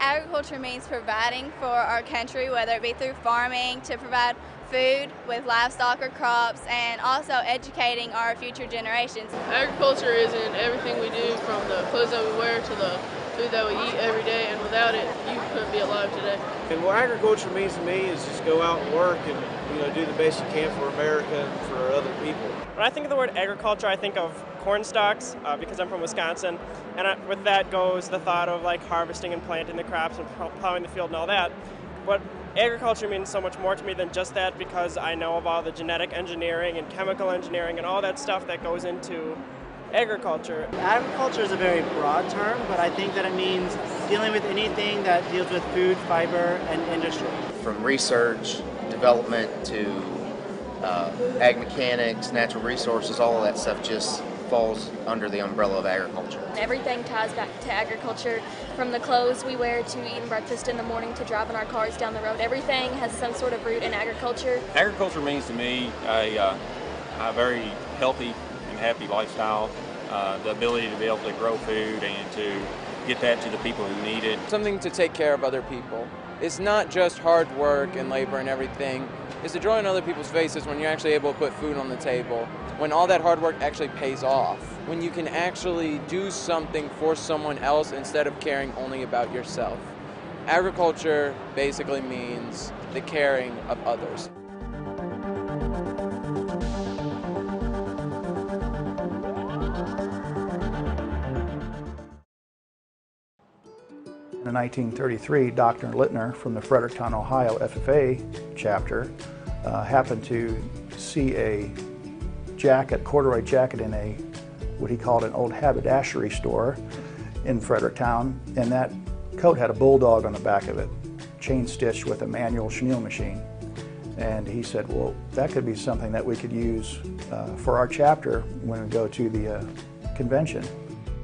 Agriculture means providing for our country, whether it be through farming, to provide food with livestock or crops, and also educating our future generations. Agriculture is in everything we do, from the clothes that we wear to the food that we eat every day, and without it, you couldn't be alive today. And what agriculture means to me is just go out and work and do the best you can for America and for other people. When I think of the word agriculture, I think of corn stalks because I'm from Wisconsin, and with that goes the thought of like harvesting and planting the crops and plowing the field and all that. But agriculture means so much more to me than just that, because I know of all the genetic engineering and chemical engineering and all that stuff that goes into agriculture. Agriculture is a very broad term, but I think that it means dealing with anything that deals with food, fiber, and industry. From research, development to ag mechanics, natural resources, all of that stuff just falls under the umbrella of agriculture. Everything ties back to agriculture, from the clothes we wear to eating breakfast in the morning to driving our cars down the road. Everything has some sort of root in agriculture. Agriculture means to me a very healthy and happy lifestyle, the ability to be able to grow food and to get that to the people who need it. Something to take care of other people. It's not just hard work and labor and everything. It's the joy on other people's faces when you're actually able to put food on the table, when all that hard work actually pays off, when you can actually do something for someone else instead of caring only about yourself. Agriculture basically means the caring of others. In 1933, Dr. Leyton from the Fredericktown, Ohio FFA chapter happened to see a jacket, corduroy jacket in a what he called an old haberdashery store in Fredericktown, and that coat had a bulldog on the back of it, chain stitched with a manual chenille machine. And he said, well, that could be something that we could use for our chapter when we go to the convention.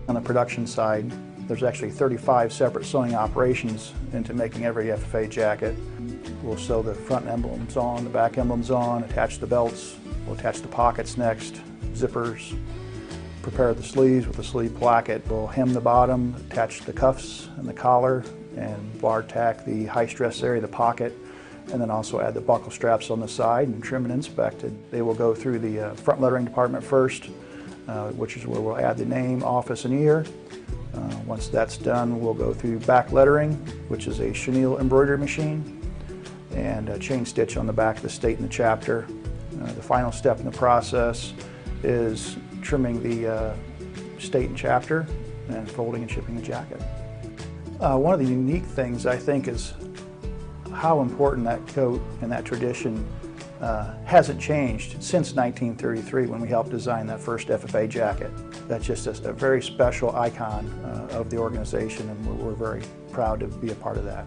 On the production side, there's actually 35 separate sewing operations into making every FFA jacket. We'll sew the front emblems on, the back emblems on, attach the belts, we'll attach the pockets next, zippers, prepare the sleeves with the sleeve placket. We'll hem the bottom, attach the cuffs and the collar, and bar tack the high stress area, the pocket, and then also add the buckle straps on the side and trim and inspected. They will go through the front lettering department first, which is where we'll add the name, office, and year. Once that's done, we'll go through back lettering, which is a chenille embroidery machine, and a chain stitch on the back of the state and the chapter. The final step in the process is trimming the state and chapter and folding and shipping the jacket. One of the unique things, I think, is how important that coat and that tradition hasn't changed since 1933 when we helped design that first FFA jacket. That's just a very special icon of the organization, and we're very proud to be a part of that.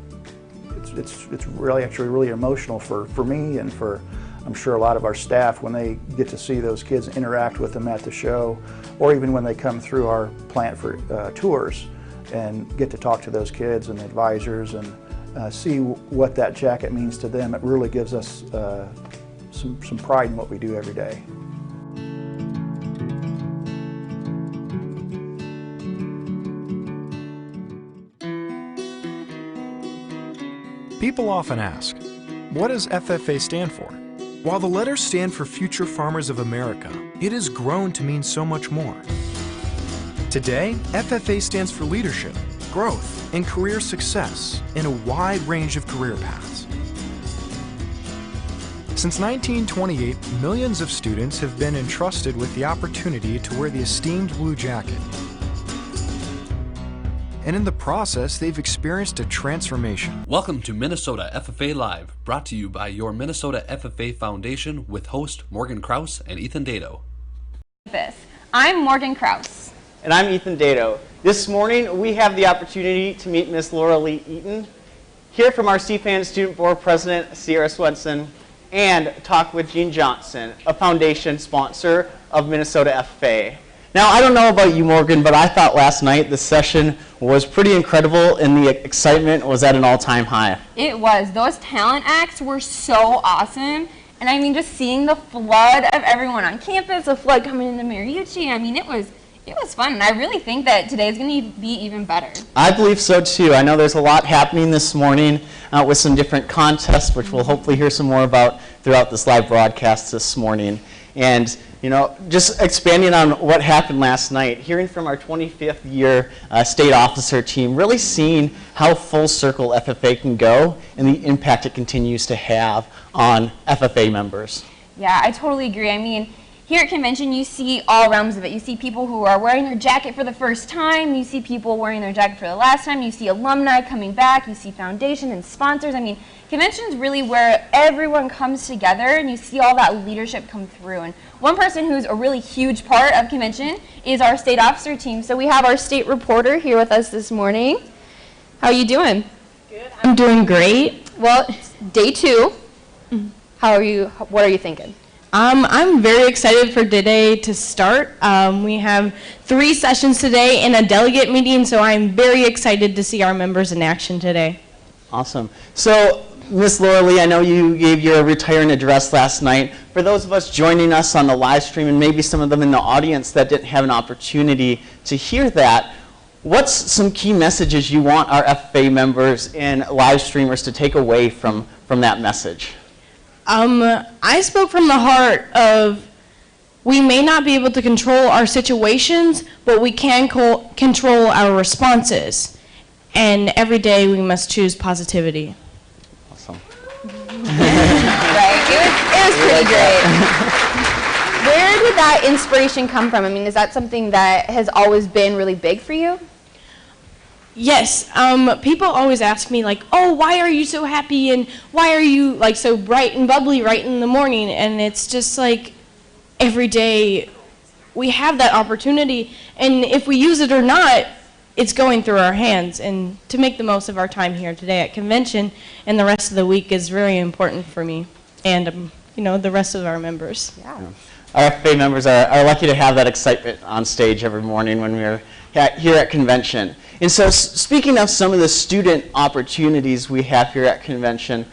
It's really actually really emotional for me and for, I'm sure, a lot of our staff when they get to see those kids, interact with them at the show, or even when they come through our plant for tours and get to talk to those kids and advisors and see what that jacket means to them. It really gives us some pride in what we do every day. People often ask, what does FFA stand for? While the letters stand for Future Farmers of America, it has grown to mean so much more. Today, FFA stands for leadership, growth, and career success in a wide range of career paths. Since 1928, millions of students have been entrusted with the opportunity to wear the esteemed blue jacket. And in the process, they've experienced a transformation. Welcome to Minnesota FFA Live, brought to you by your Minnesota FFA Foundation with host Morgan Krause and Ethan Dado. I'm Morgan Krause. And I'm Ethan Dado. This morning, we have the opportunity to meet Miss Lauralee Eaton, hear from our CFANS Student Board President, Sierra Swenson, and talk with Gene Johnson, a foundation sponsor of Minnesota FFA. Now, I don't know about you, Morgan, but I thought last night the session was pretty incredible and the excitement was at an all-time high. It was. Those talent acts were so awesome. And I mean, just seeing the flood of everyone on campus, the flood coming into Mariucci, I mean, it It was fun, and I really think that today is going to be even better. I believe so too. I know there's a lot happening this morning with some different contests, which we'll hopefully hear some more about throughout this live broadcast this morning. And you know, just expanding on what happened last night, hearing from our 25th year state officer team, really seeing how full circle FFA can go and the impact it continues to have on FFA members. Yeah, I totally agree. I mean, here at convention, you see all realms of it. You see people who are wearing their jacket for the first time. You see people wearing their jacket for the last time. You see alumni coming back. You see foundation and sponsors. I mean, convention is really where everyone comes together, and you see all that leadership come through. And one person who's a really huge part of convention is our state officer team. So we have our state reporter here with us this morning. How are you doing? Good. I'm doing great. Well, it's day 2. How are you? What are you thinking? I'm very excited for today to start. We have 3 sessions today and a delegate meeting, so I'm very excited to see our members in action today. Awesome. So, Ms. Lauralee, I know you gave your retiring address last night. For those of us joining us on the live stream, and maybe some of them in the audience that didn't have an opportunity to hear that, what's some key messages you want our FFA members and live streamers to take away from that message? I spoke from the heart of we may not be able to control our situations, but we can control our responses. And every day we must choose positivity. Awesome. Right, it was pretty great. Where did that inspiration come from? I mean, is that something that has always been really big for you? Yes, people always ask me like, oh, why are you so happy and why are you like so bright and bubbly right in the morning? And it's just like every day we have that opportunity, and if we use it or not, it's going through our hands. And to make the most of our time here today at convention and the rest of the week is very important for me and you know, the rest of our members. Yeah. Our FFA members are lucky to have that excitement on stage every morning when we're here at convention. And so speaking of some of the student opportunities we have here at convention,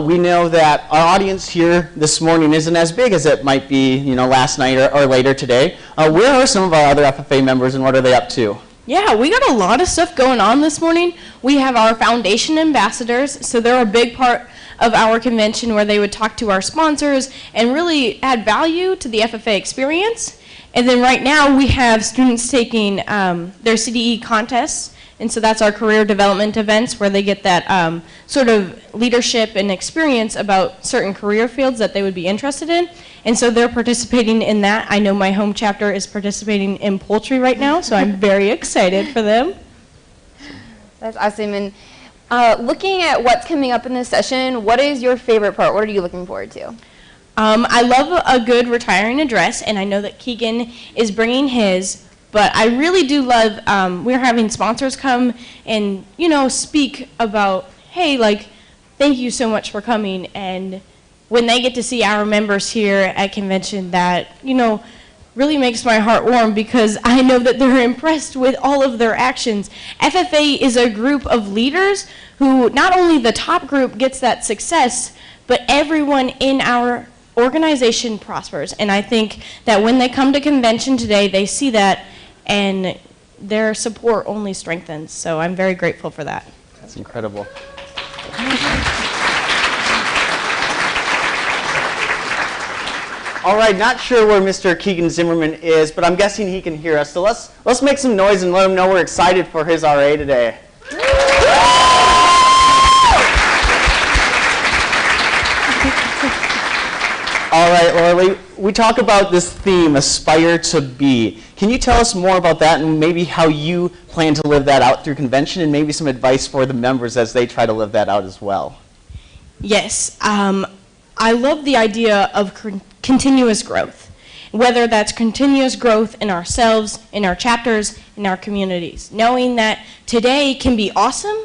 we know that our audience here this morning isn't as big as it might be, you know, last night or later today. Where are some of our other FFA members and what are they up to? Yeah, we got a lot of stuff going on this morning. We have our foundation ambassadors, so they're a big part of our convention where they would talk to our sponsors and really add value to the FFA experience. And then right now we have students taking their CDE contests, and so that's our career development events where they get that sort of leadership and experience about certain career fields that they would be interested in. And so they're participating in that. I know my home chapter is participating in poultry right now, so I'm very excited for them. That's awesome. And looking at what's coming up in this session, what is your favorite part? What are you looking forward to? I love a good retiring address, and I know that Keegan is bringing his, but I really do love, we're having sponsors come and, you know, speak about, hey, like, thank you so much for coming, and when they get to see our members here at convention, that, you know, really makes my heart warm because I know that they're impressed with all of their actions. FFA is a group of leaders who not only the top group gets that success, but everyone in our organization prospers. And I think that when they come to convention today, they see that and their support only strengthens. So I'm very grateful for that. That's incredible. All right, not sure where Mr. Keegan Zimmerman is, but I'm guessing he can hear us. So let's make some noise and let him know we're excited for his RA today. All right, Lauralee, we talk about this theme, aspire to be. Can you tell us more about that and maybe how you plan to live that out through convention and maybe some advice for the members as they try to live that out as well? Yes, I love the idea of continuous growth, whether that's continuous growth in ourselves, in our chapters, in our communities, knowing that today can be awesome,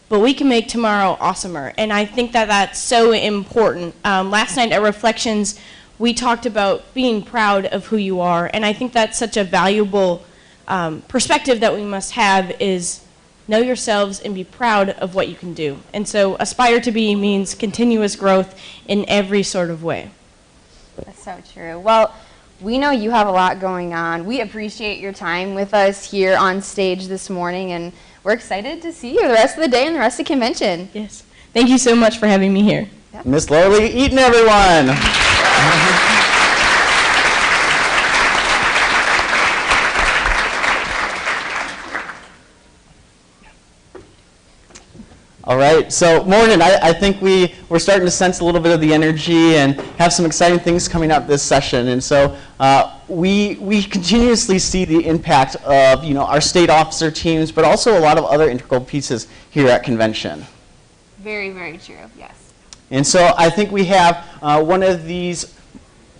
but we can make tomorrow awesomer. And I think that that's so important. Last night at Reflections, we talked about being proud of who you are, and I think that's such a valuable perspective that we must have is know yourselves and be proud of what you can do. And so aspire to be means continuous growth in every sort of way. That's so true. Well, we know you have a lot going on. We appreciate your time with us here on stage this morning, and we're excited to see you the rest of the day and the rest of the convention. Yes. Thank you so much for having me here. Yep. Miss Lauralee Eaton, everyone. All right, so Morgan, I think we're starting to sense a little bit of the energy and have some exciting things coming up this session. And so we continuously see the impact of our state officer teams, but also a lot of other integral pieces here at convention. Very, very true, yes. And so I think we have one of these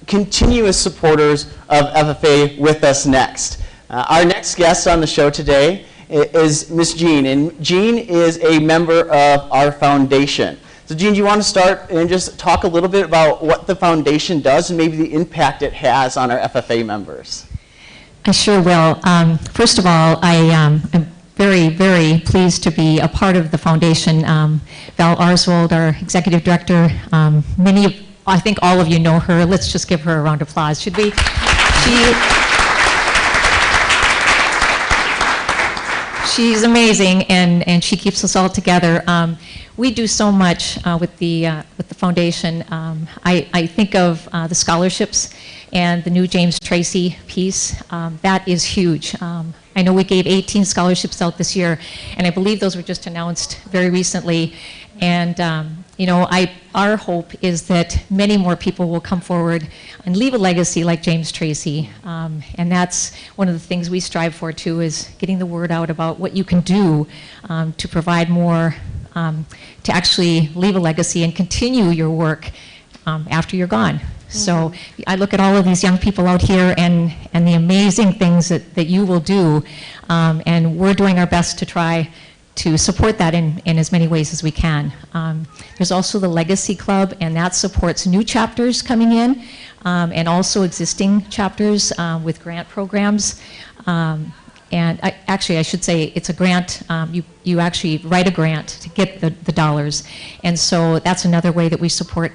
continuous supporters of FFA with us next. Our next guest on the show today is Miss Jean, and Jean is a member of our foundation. So Jean, do you want to start and just talk a little bit about what the foundation does and maybe the impact it has on our FFA members? I sure will. First of all, I am very, very pleased to be a part of the foundation. Val Arswold, our executive director, I think all of you know her. Let's just give her a round of applause, should we? She's amazing, and she keeps us all together. We do so much with the foundation. I think of the scholarships and the new James Tracy piece. That is huge. I know we gave 18 scholarships out this year, and I believe those were just announced very recently. And our hope is that many more people will come forward and leave a legacy like James Tracy. And that's one of the things we strive for too, is getting the word out about what you can do to provide more, to actually leave a legacy and continue your work after you're gone. So I look at all of these young people out here and the amazing things that you will do, and we're doing our best to try to support that in as many ways as we can. There's also the Legacy Club, and that supports new chapters coming in, and also existing chapters with grant programs. And actually, I should say it's a grant. You actually write a grant to get the dollars, and so that's another way that we support.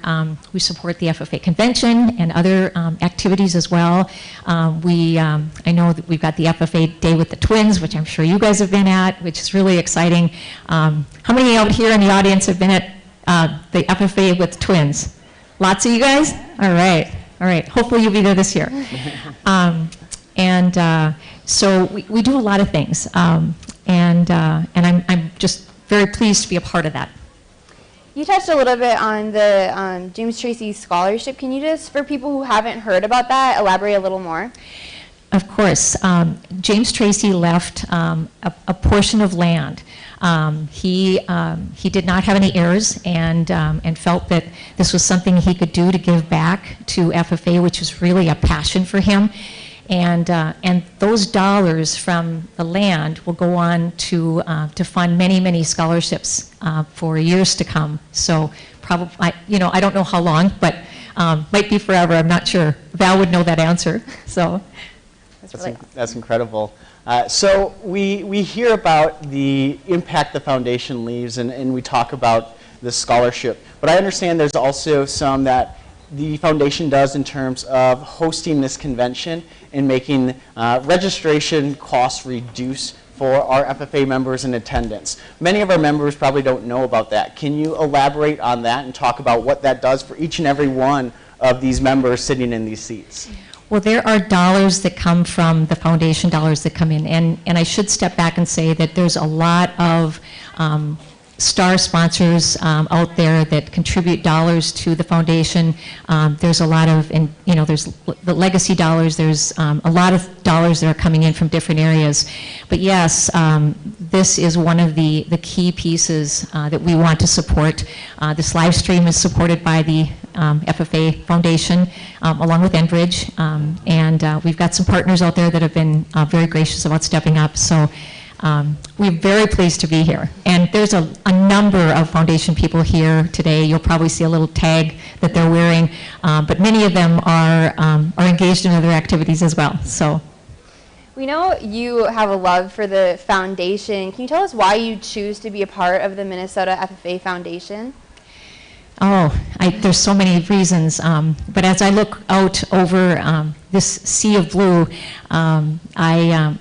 We support the FFA convention and other activities as well. I know that we've got the FFA Day with the Twins, which I'm sure you guys have been at, which is really exciting. How many out here in the audience have been at the FFA with Twins? Lots of you guys? All right, all right. Hopefully you'll be there this year. So we do a lot of things, and I'm just very pleased to be a part of that. You touched a little bit on the James Tracy Scholarship. Can you just, for people who haven't heard about that, elaborate a little more? Of course. James Tracy left a portion of land. He did not have any heirs, and felt that this was something he could do to give back to FFA, which was really a passion for him. And those dollars from the land will go on to fund many, many scholarships for years to come. So probably, I don't know how long, but might be forever. I'm not sure. Val would know that answer. So that's incredible. So we hear about the impact the foundation leaves, and we talk about the scholarship. But I understand there's also some that the foundation does in terms of hosting this convention and making registration costs reduce for our FFA members in attendance. Many of our members probably don't know about that. Can you elaborate on that and talk about what that does for each and every one of these members sitting in these seats? Well, there are dollars that come from the foundation, dollars that come in, and I should step back and say that there's a lot of star sponsors out there that contribute dollars to the foundation. There's a lot of, there's the legacy dollars, there's a lot of dollars that are coming in from different areas. But yes, this is one of the key pieces that we want to support. This live stream is supported by the FFA Foundation, along with Enbridge, and we've got some partners out there that have been very gracious about stepping up. So we're very pleased to be here. And there's a number of foundation people here today. You'll probably see a little tag that they're wearing, but many of them are engaged in other activities as well. So, we know you have a love for the foundation. Can you tell us why you choose to be a part of the Minnesota FFA Foundation? There's so many reasons, but as I look out over this sea of blue, I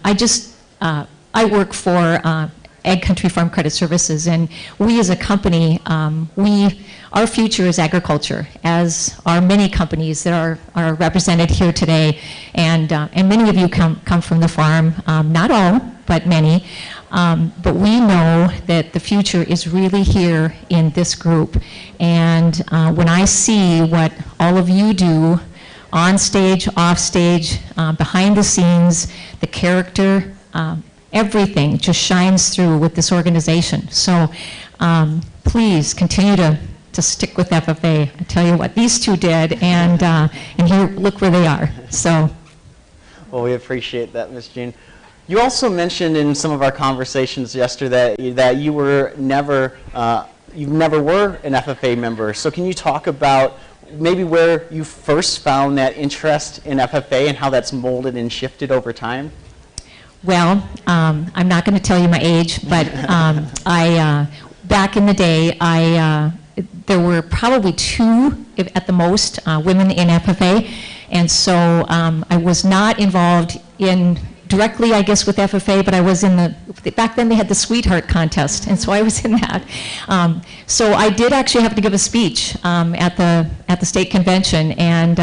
work for Ag Country Farm Credit Services, and we as a company, our future is agriculture, as are many companies that are represented here today, and many of you come from the farm, not all, but many. But we know that the future is really here in this group. And when I see what all of you do on stage, off stage, behind the scenes, the character, everything just shines through with this organization. So please continue to stick with FFA. I tell you what, these two did, and here, look where they are. So. Well, we appreciate that, Ms. Jean. You also mentioned in some of our conversations yesterday that you were never were an FFA member. So can you talk about maybe where you first found that interest in FFA and how that's molded and shifted over time? Well, I'm not going to tell you my age, but back in the day, there were probably 2 at the most women in FFA, and so I was not involved in directly, I guess, with FFA, but I was back then they had the Sweetheart Contest, and so I was in that. So I did actually have to give a speech at the state convention, and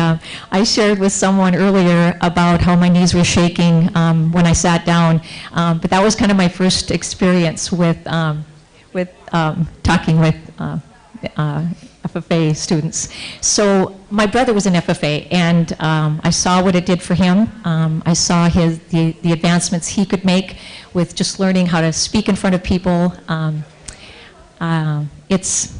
I shared with someone earlier about how my knees were shaking when I sat down, but that was kind of my first experience with talking with FFA students. So my brother was an FFA, and I saw what it did for him. I saw the advancements he could make with just learning how to speak in front of people. It's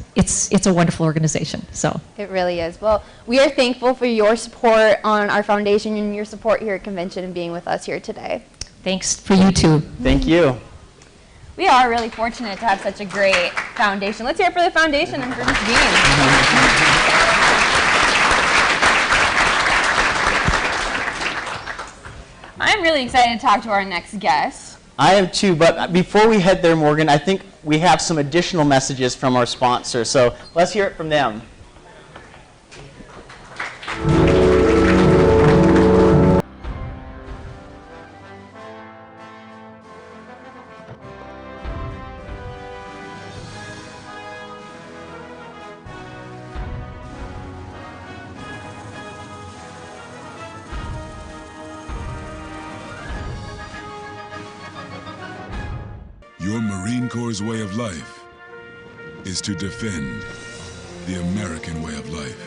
a wonderful organization. So it really is. Well, we are thankful for your support on our foundation and your support here at convention and being with us here today. Thanks for you too. Thank you. We are really fortunate to have such a great foundation. Let's hear it for the foundation and for Ms. Jean. I'm really excited to talk to our next guest. I am too, but before we head there, Morgan, I think we have some additional messages from our sponsor, so let's hear it from them. Your Marine Corps' way of life is to defend the American way of life.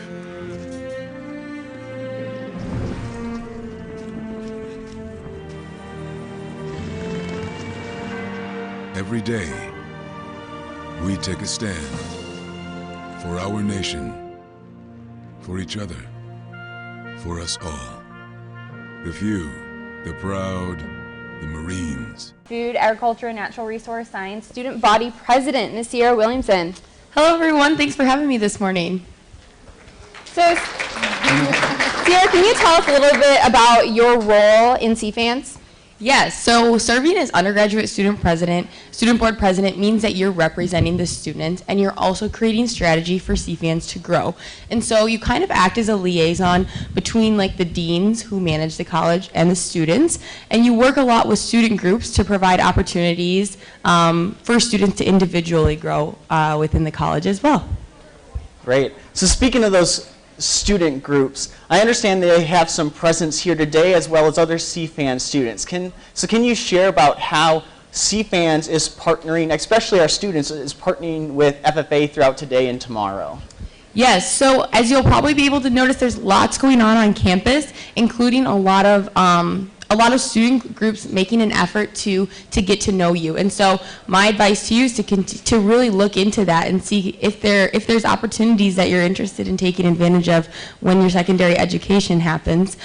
Every day, we take a stand for our nation, for each other, for us all. The few, the proud, the Marines. Food, Agriculture, and Natural Resource Science Student Body President, Ms. Sierra Williamson. Hello everyone, thanks for having me this morning. So, Sierra, can you tell us a little bit about your role in CFANS? Yes, so serving as undergraduate student board president means that you're representing the students and you're also creating strategy for CFANS to grow. And so you kind of act as a liaison between like the deans who manage the college and the students, and you work a lot with student groups to provide opportunities for students to individually grow within the college as well. Great. So speaking of those student groups, I understand they have some presence here today as well as other CFANS students. Can you share about how CFANS is partnering, especially our students, is partnering with FFA throughout today and tomorrow? Yes, so as you'll probably be able to notice, there's lots going on campus, including a lot of student groups making an effort to get to know you. And so my advice to you is to really look into that and see if there's opportunities that you're interested in taking advantage of when your secondary education happens.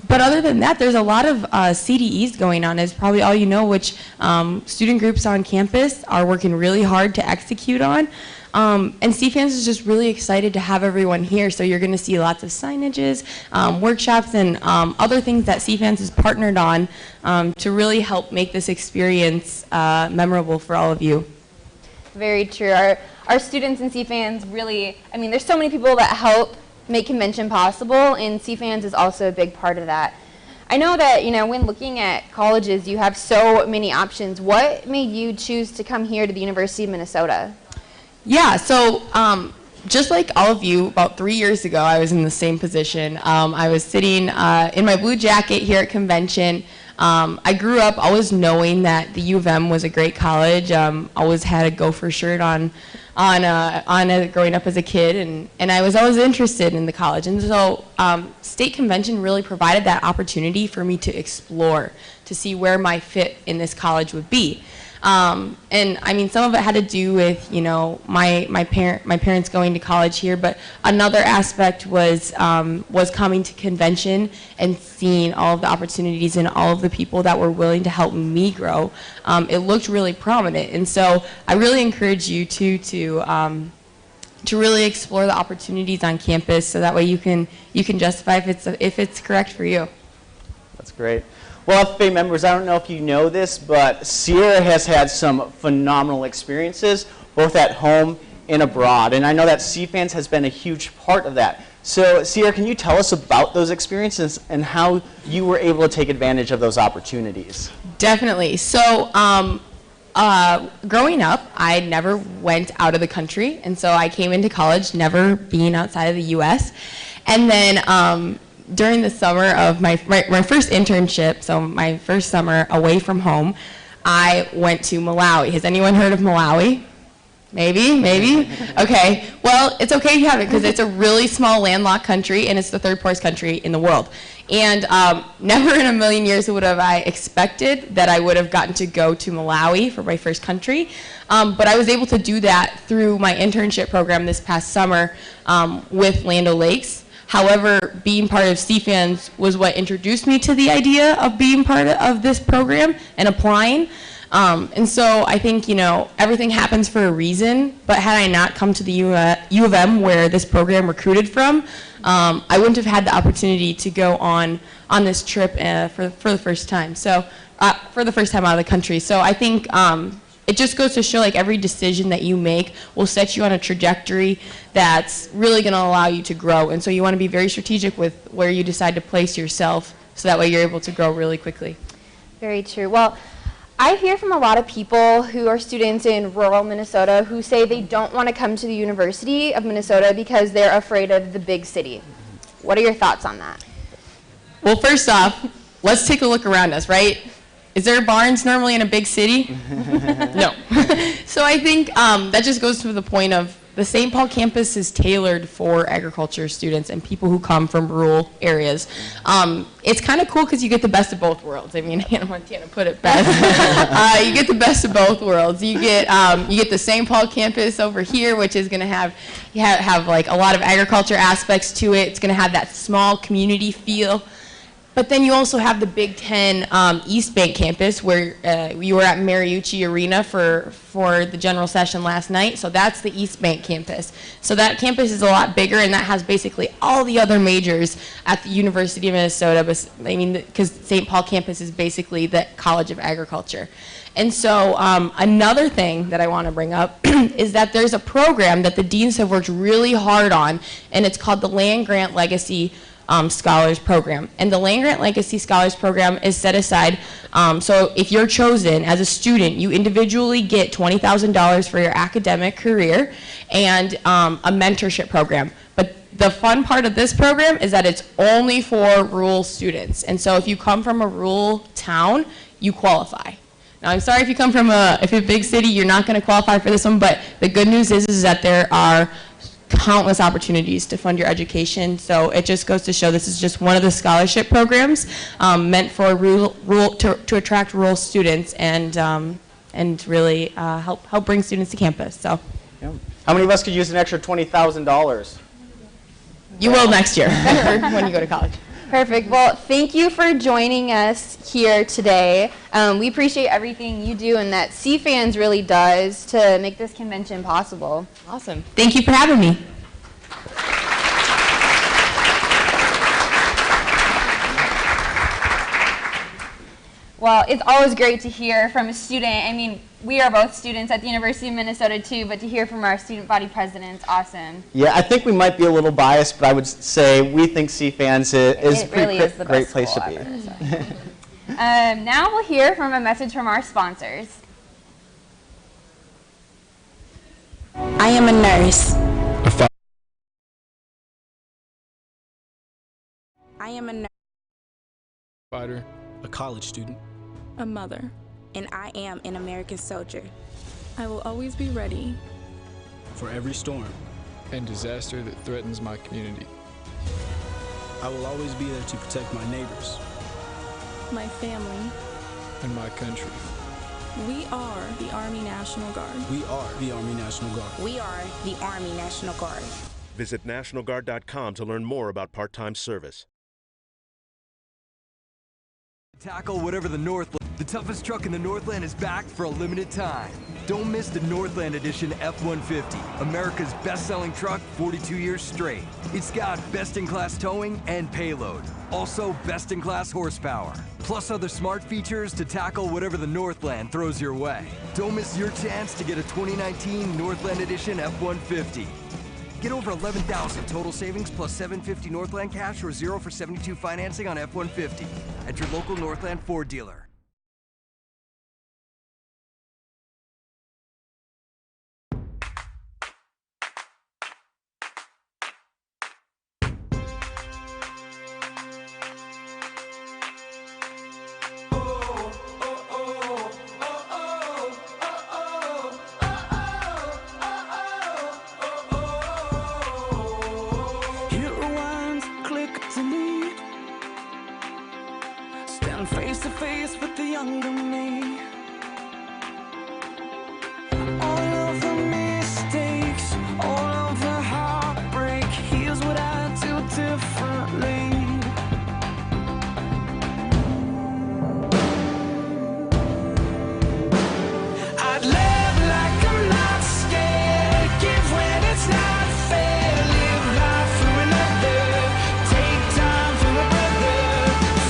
But other than that, there's a lot of CDEs going on, as probably all you know, which student groups on campus are working really hard to execute on. And CFANS is just really excited to have everyone here, so you're going to see lots of signages, workshops, and other things that CFANS is partnered on to really help make this experience memorable for all of you. Very true. our students and CFANS really, I mean, there's so many people that help make convention possible, and CFANS is also a big part of that. I know that, you know, when looking at colleges, you have so many options. What made you choose to come here to the University of Minnesota? Yeah, so just like all of you, about 3 years ago, I was in the same position. I was sitting in my blue jacket here at convention. I grew up always knowing that the U of M was a great college. Always had a Gopher shirt on growing up as a kid, and I was always interested in the college. And so state convention really provided that opportunity for me to explore, to see where my fit in this college would be. And I mean, some of it had to do with, you know, my parents going to college here, but another aspect was coming to convention and seeing all of the opportunities and all of the people that were willing to help me grow. It looked really prominent, and so I really encourage you to really explore the opportunities on campus, so that way you can justify if it's correct for you. That's great. Well, FFA members, I don't know if you know this, but Sierra has had some phenomenal experiences, both at home and abroad. And I know that CFANS has been a huge part of that. So, Sierra, can you tell us about those experiences and how you were able to take advantage of those opportunities? Definitely. So, growing up, I never went out of the country. And so I came into college never being outside of the U.S. And then during the summer of my first internship, so my first summer away from home, I went to Malawi. Has anyone heard of Malawi? Maybe? Okay. Well, it's okay if you haven't, because it's a really small landlocked country, and it's the third poorest country in the world. And never in a million years would have I expected that I would have gotten to go to Malawi for my first country. But I was able to do that through my internship program this past summer with Land O'Lakes. However, being part of CFANS was what introduced me to the idea of being part of this program and applying. And so I think, you know, everything happens for a reason, but had I not come to the U of M where this program recruited from, I wouldn't have had the opportunity to go on this trip for the first time. So, for the first time out of the country. So I think it just goes to show, like, every decision that you make will set you on a trajectory that's really going to allow you to grow. And so you want to be very strategic with where you decide to place yourself, so that way you're able to grow really quickly. Very true. Well, I hear from a lot of people who are students in rural Minnesota who say they don't want to come to the University of Minnesota because they're afraid of the big city. What are your thoughts on that? Well, first off, let's take a look around us, right? Is there barns normally in a big city? No. So I think that just goes to the point of the St. Paul campus is tailored for agriculture students and people who come from rural areas. It's kind of cool because you get the best of both worlds. I mean, Hannah Montana put it best. You get the best of both worlds. You get the St. Paul campus over here, which is going to have like a lot of agriculture aspects to it. It's going to have that small community feel. But then you also have the Big Ten East Bank campus, where you were at Mariucci Arena for the general session last night. So that's the East Bank campus. So that campus is a lot bigger, and that has basically all the other majors at the University of Minnesota. But, I mean, because St. Paul campus is basically the College of Agriculture. And so another thing that I want to bring up is that there's a program that the deans have worked really hard on, and it's called the Land Grant Legacy Scholars Program. And the Land Grant Legacy Scholars Program is set aside, so if you're chosen as a student, you individually get $20,000 for your academic career and a mentorship program. But the fun part of this program is that it's only for rural students. And so if you come from a rural town, you qualify. Now, I'm sorry if you come from a big city, you're not going to qualify for this one, but the good news is that there are countless opportunities to fund your education. So it just goes to show this is just one of the scholarship programs meant for to attract rural students and really help bring students to campus. So, yeah. How many of us could use an extra $20,000? You will next year when you go to college. Perfect. Well, thank you for joining us here today. We appreciate everything you do and that CFANS really does to make this convention possible. Awesome. Thank you for having me. Well, it's always great to hear from a student. I mean, we are both students at the University of Minnesota too, but to hear from our student body president is awesome. Yeah, I think we might be a little biased, but I would say we think CFANS is a great place to be. Ever, so. Now we'll hear from a message from our sponsors. I am a nurse. I am a nurse. Fighter. A college student. A mother. And I am an American soldier. I will always be ready for every storm and disaster that threatens my community. I will always be there to protect my neighbors, my family, and my country. We are the Army National Guard. We are the Army National Guard. We are the Army National Guard. Visit nationalguard.com to learn more about part-time service. Tackle whatever the Northland. The toughest truck in the Northland is back for a limited time. Don't miss the Northland Edition F-150, America's best-selling truck 42 years straight. It's got best-in-class towing and payload. Also best-in-class horsepower. Plus other smart features to tackle whatever the Northland throws your way. Don't miss your chance to get a 2019 Northland Edition F-150. Get over $11,000 total savings plus $750 Northland cash or 0 for 72 financing on F-150 at your local Northland Ford dealer. Face to face with the younger me. All of the mistakes, all of the heartbreak. Here's what I do differently. I'd live like I'm not scared. Give when it's not fair. Live life for another. Take time for a brother.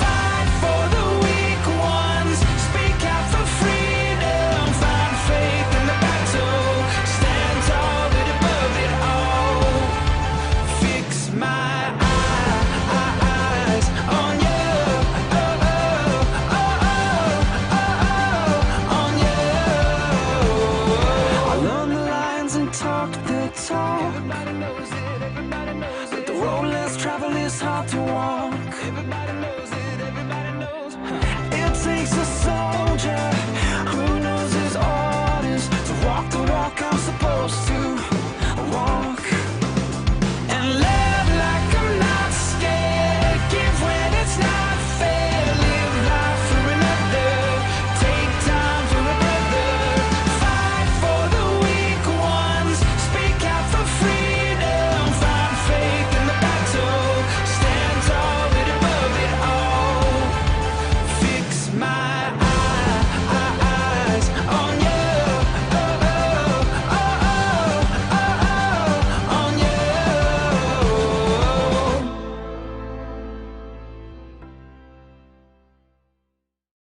Fight for the weak ones. Speak out for freedom. Find faith in the battle. Stand tall but above it all. Fix my eyes on you. On you. I learn the lines and talk the talk. Everybody knows it, everybody knows it. But the road less traveled is hard to walk. Everybody knows it, everybody knows. It takes a soldier who knows his orders to walk the walk I'm supposed to walk. And live like I'm not scared. Give when it's not fair. Live life for another. Take time for a brother. Fight for the weak ones. Speak out for freedom. Find faith in the battle. Stand tall but above it all. Fix my eyes on you. On you.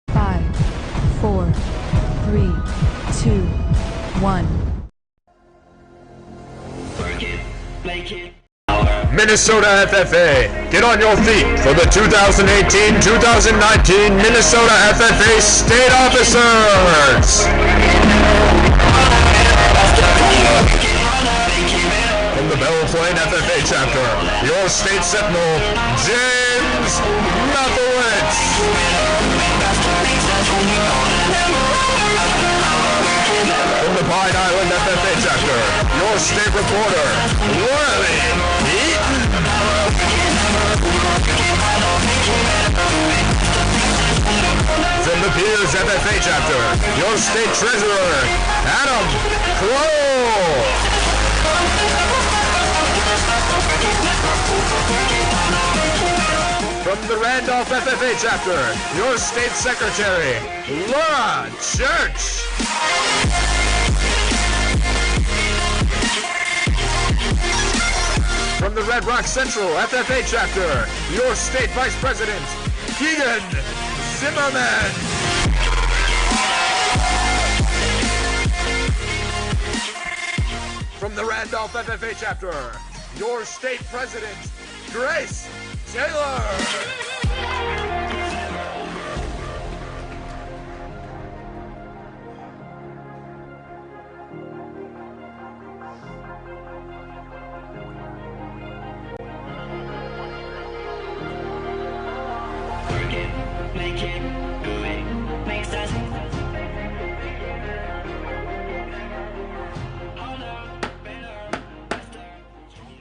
5, 4, 3, 2, 1. Minnesota FFA, get on your feet for the 2018-2019 Minnesota FFA State Officers! From the Belle Plaine FFA chapter, your state sentinel, James Mathowitz. From the Pine Island FFA chapter, your state reporter, Lauralee, Eaton. From the Pierz FFA chapter, your state treasurer, Kroll. From the Randolph FFA chapter, your state secretary, Laura Church. From the Red Rock Central FFA chapter, your state vice president, Keegan Zimmerman. from the Randolph FFA chapter, your state president, Grace Taylor.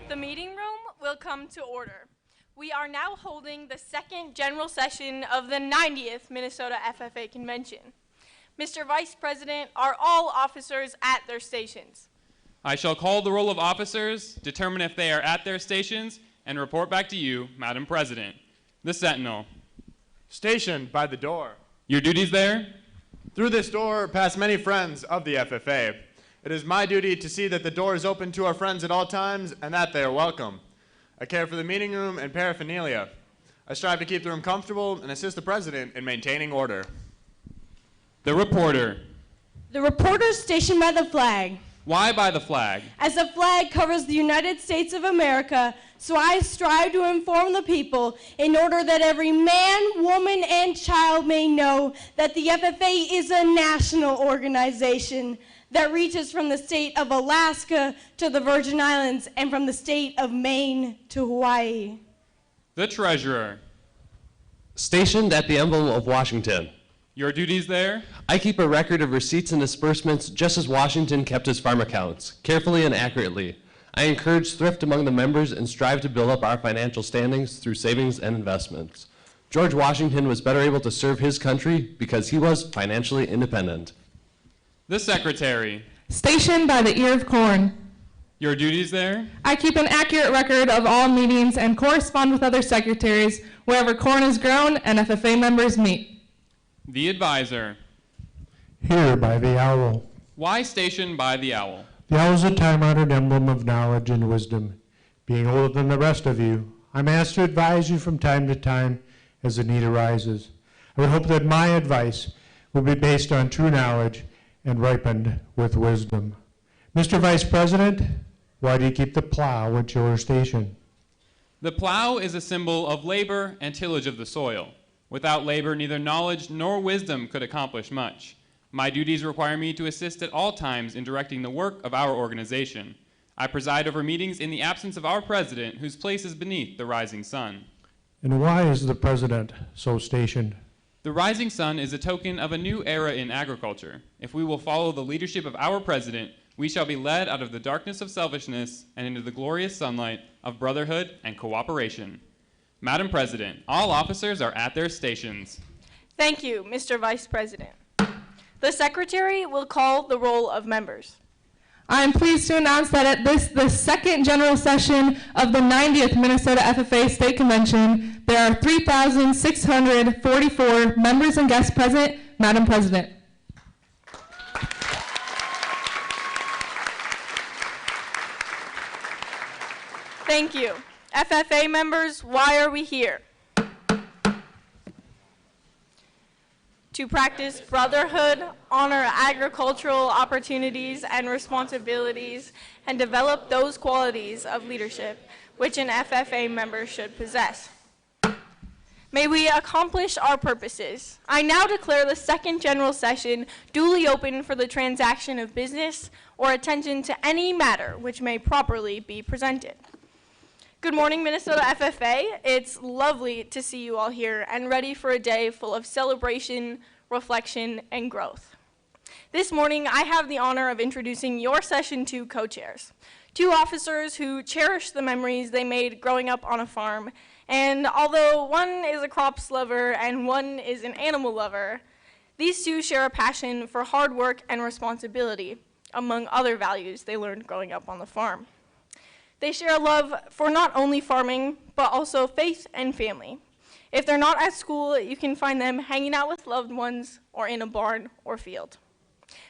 The meeting room will come to order. We are now holding the second general session of the 90th Minnesota FFA Convention. Mr. Vice President, are all officers at their stations? I shall call the roll of officers, determine if they are at their stations, and report back to you, Madam President. The Sentinel. Stationed by the door. Your duties there? Through this door pass many friends of the FFA. It is my duty to see that the door is open to our friends at all times and that they are welcome. I care for the meeting room and paraphernalia. I strive to keep the room comfortable and assist the President in maintaining order. The Reporter. The reporter is stationed by the flag. Why by the flag? As the flag covers the United States of America, so I strive to inform the people in order that every man, woman, and child may know that the FFA is a national organization that reaches from the state of Alaska to the Virgin Islands and from the state of Maine to Hawaii. The Treasurer. Stationed at the emblem of Washington. Your duties there? I keep a record of receipts and disbursements just as Washington kept his farm accounts, carefully and accurately. I encourage thrift among the members and strive to build up our financial standings through savings and investments. George Washington was better able to serve his country because he was financially independent. The Secretary. Stationed by the ear of corn. Your duties there? I keep an accurate record of all meetings and correspond with other secretaries wherever corn is grown and FFA members meet. The Advisor. Here by the owl. Why stationed by the owl? The owl is a time-honored emblem of knowledge and wisdom. Being older than the rest of you, I'm asked to advise you from time to time as the need arises. I would hope that my advice will be based on true knowledge and ripened with wisdom. Mr. Vice President, why do you keep the plow at your station? The plow is a symbol of labor and tillage of the soil. Without labor, neither knowledge nor wisdom could accomplish much. My duties require me to assist at all times in directing the work of our organization. I preside over meetings in the absence of our president, whose place is beneath the rising sun. And why is the president so stationed? The rising sun is a token of a new era in agriculture. If we will follow the leadership of our president, we shall be led out of the darkness of selfishness and into the glorious sunlight of brotherhood and cooperation. Madam President, all officers are at their stations. Thank you, Mr. Vice President. The Secretary will call the roll of members. I am pleased to announce that at the second general session of the 90th Minnesota FFA State Convention, there are 3,644 members and guests present. Madam President. Thank you. FFA members, why are we here? To practice brotherhood, honor agricultural opportunities and responsibilities, and develop those qualities of leadership which an FFA member should possess. May we accomplish our purposes. I now declare the second general session duly open for the transaction of business or attention to any matter which may properly be presented. Good morning, Minnesota FFA. It's lovely to see you all here and ready for a day full of celebration, reflection, and growth. This morning, I have the honor of introducing your Session 2 co-chairs, two officers who cherish the memories they made growing up on a farm. And although one is a crops lover and one is an animal lover, these two share a passion for hard work and responsibility, among other values they learned growing up on the farm. They share a love for not only farming, but also faith and family. If they're not at school, you can find them hanging out with loved ones or in a barn or field.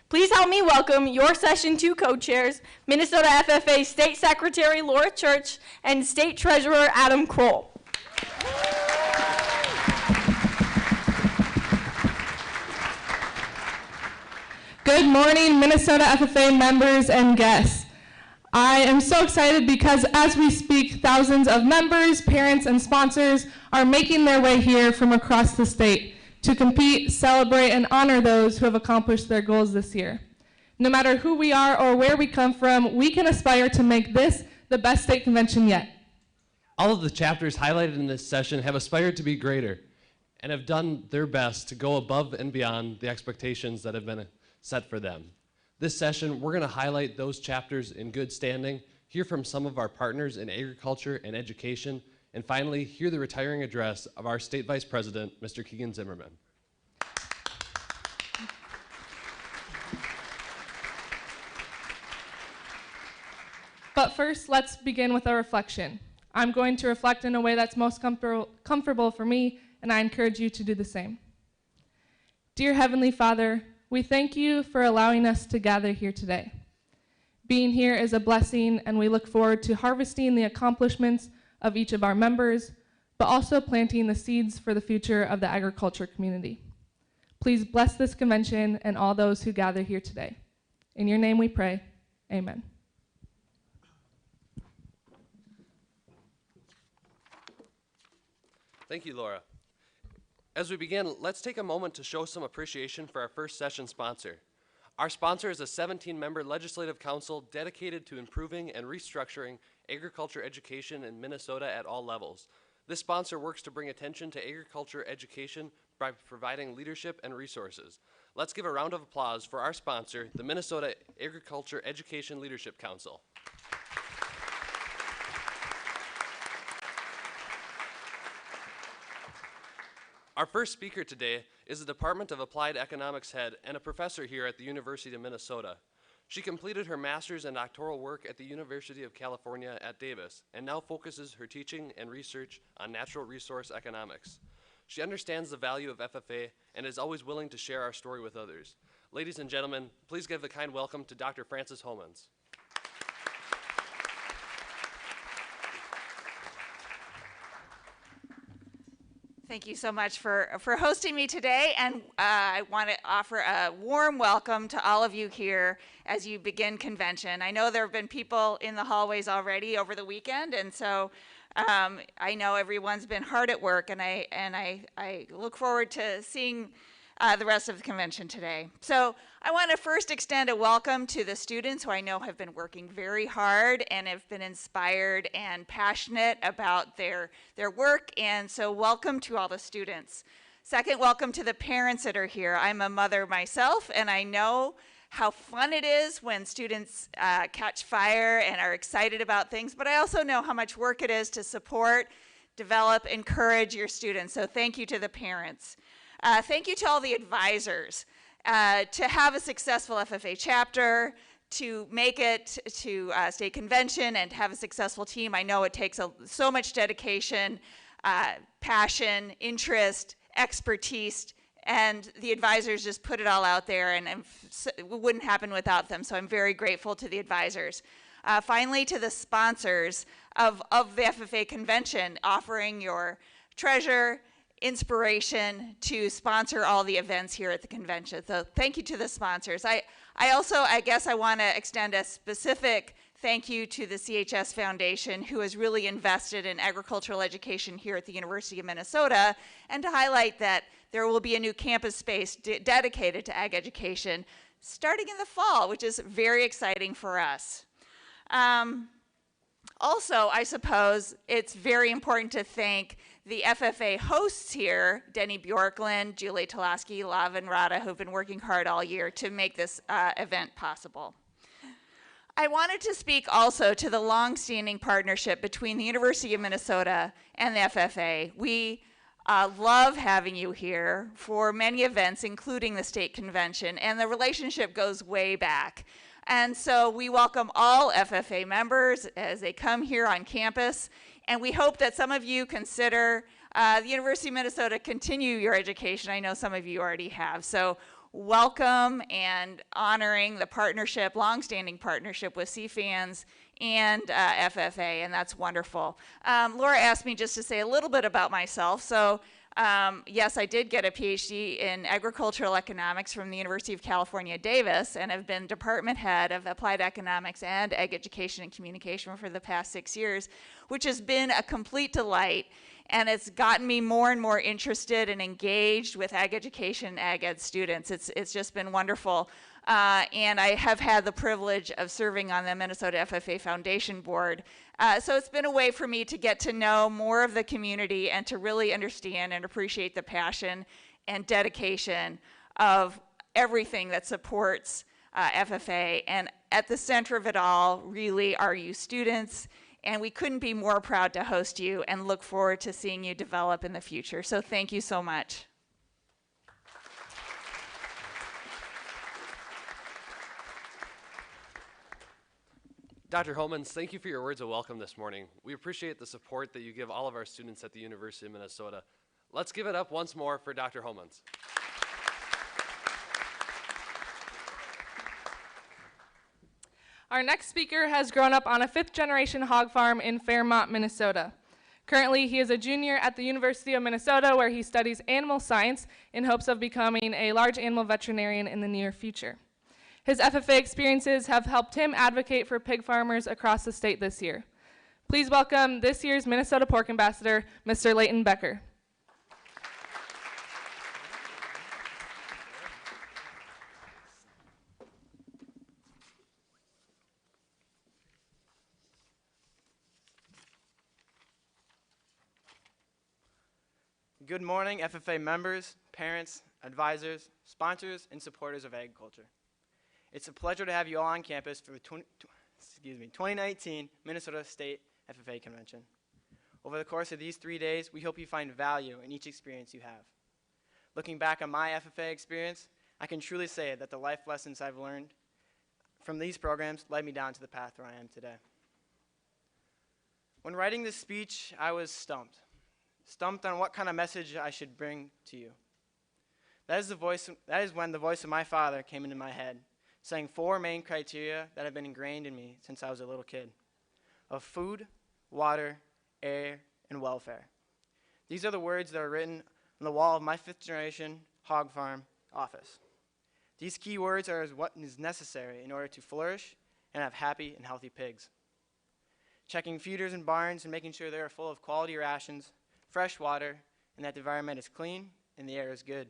Please help me welcome your Session 2 co-chairs, Minnesota FFA State Secretary Laura Church and State Treasurer Adam Kroll. Good morning, Minnesota FFA members and guests. I am so excited because as we speak, thousands of members, parents, and sponsors are making their way here from across the state to compete, celebrate, and honor those who have accomplished their goals this year. No matter who we are or where we come from, we can aspire to make this the best state convention yet. All of the chapters highlighted in this session have aspired to be greater and have done their best to go above and beyond the expectations that have been set for them. This session, we're going to highlight those chapters in good standing, hear from some of our partners in agriculture and education, and finally, hear the retiring address of our State Vice President, Mr. Keegan Zimmerman. But first, let's begin with a reflection. I'm going to reflect in a way that's most comfortable for me, and I encourage you to do the same. Dear Heavenly Father, we thank you for allowing us to gather here today. Being here is a blessing, and we look forward to harvesting the accomplishments of each of our members, but also planting the seeds for the future of the agriculture community. Please bless this convention and all those who gather here today. In your name we pray, amen. Thank you, Laura. As we begin, let's take a moment to show some appreciation for our first session sponsor. Our sponsor is a 17-member legislative council dedicated to improving and restructuring agriculture education in Minnesota at all levels. This sponsor works to bring attention to agriculture education by providing leadership and resources. Let's give a round of applause for our sponsor, the Minnesota Agriculture Education Leadership Council. Our first speaker today is the Department of Applied Economics head and a professor here at the University of Minnesota. She completed her master's and doctoral work at the University of California at Davis and now focuses her teaching and research on natural resource economics. She understands the value of FFA and is always willing to share our story with others. Ladies and gentlemen, please give a kind welcome to Dr. Frances Homans. Thank you so much for hosting me today, and I want to offer a warm welcome to all of you here as you begin convention. I know there have been people in the hallways already over the weekend, and so I know everyone's been hard at work, and I look forward to seeing the rest of the convention today. So I want to first extend a welcome to the students who I know have been working very hard and have been inspired and passionate about their work, and so welcome to all the students. Second, welcome to the parents that are here. I'm a mother myself, and I know how fun it is when students catch fire and are excited about things, but I also know how much work it is to support, develop, encourage your students, so thank you to the parents. Thank you to all the advisors. To have a successful FFA chapter, to make it to state convention and have a successful team, I know it takes so much dedication, passion, interest, expertise, and the advisors just put it all out there, and it wouldn't happen without them, so I'm very grateful to the advisors. Finally, to the sponsors of the FFA convention, offering your treasure, inspiration to sponsor all the events here at the convention. So thank you to the sponsors. I guess I want to extend a specific thank you to the CHS Foundation, who has really invested in agricultural education here at the University of Minnesota, and to highlight that there will be a new campus space dedicated to ag education starting in the fall, which is very exciting for us. Also, I suppose it's very important to thank the FFA hosts here, Denny Bjorklund, Julie Talaski, Lavin Rada, who've been working hard all year to make this event possible. I wanted to speak also to the long-standing partnership between the University of Minnesota and the FFA. We love having you here for many events, including the state convention, and the relationship goes way back. And so we welcome all FFA members as they come here on campus, and we hope that some of you consider the University of Minnesota continue your education. I know some of you already have. So welcome and honoring the partnership, long-standing partnership with CFANS and FFA, and that's wonderful. Laura asked me just to say a little bit about myself. So Yes, I did get a PhD in agricultural economics from the University of California, Davis, and have been department head of applied economics and ag education and communication for the past 6 years, which has been a complete delight. And it's gotten me more and more interested and engaged with ag education and ag ed students. It's just been wonderful. And I have had the privilege of serving on the Minnesota FFA Foundation Board. So it's been a way for me to get to know more of the community and to really understand and appreciate the passion and dedication of everything that supports FFA. And at the center of it all really are you students. And we couldn't be more proud to host you and look forward to seeing you develop in the future. So thank you so much. Dr. Homans, thank you for your words of welcome this morning. We appreciate the support that you give all of our students at the University of Minnesota. Let's give it up once more for Dr. Homans. Our next speaker has grown up on a fifth-generation hog farm in Fairmont, Minnesota. Currently, he is a junior at the University of Minnesota, where he studies animal science in hopes of becoming a large animal veterinarian in the near future. His FFA experiences have helped him advocate for pig farmers across the state this year. Please welcome this year's Minnesota Pork Ambassador, Mr. Leyton Becker. Good morning, FFA members, parents, advisors, sponsors, and supporters of agriculture. It's a pleasure to have you all on campus for the 2019 Minnesota State FFA Convention. Over the course of these 3 days, we hope you find value in each experience you have. Looking back on my FFA experience, I can truly say that the life lessons I've learned from these programs led me down to the path where I am today. When writing this speech, I was stumped on what kind of message I should bring to you. That is when the voice of my father came into my head, saying 4 main criteria that have been ingrained in me since I was a little kid: of food, water, air, and welfare. These are the words that are written on the wall of my 5th-generation hog farm office. These key words are what is necessary in order to flourish and have happy and healthy pigs. Checking feeders and barns and making sure they are full of quality rations, fresh water, and that the environment is clean and the air is good.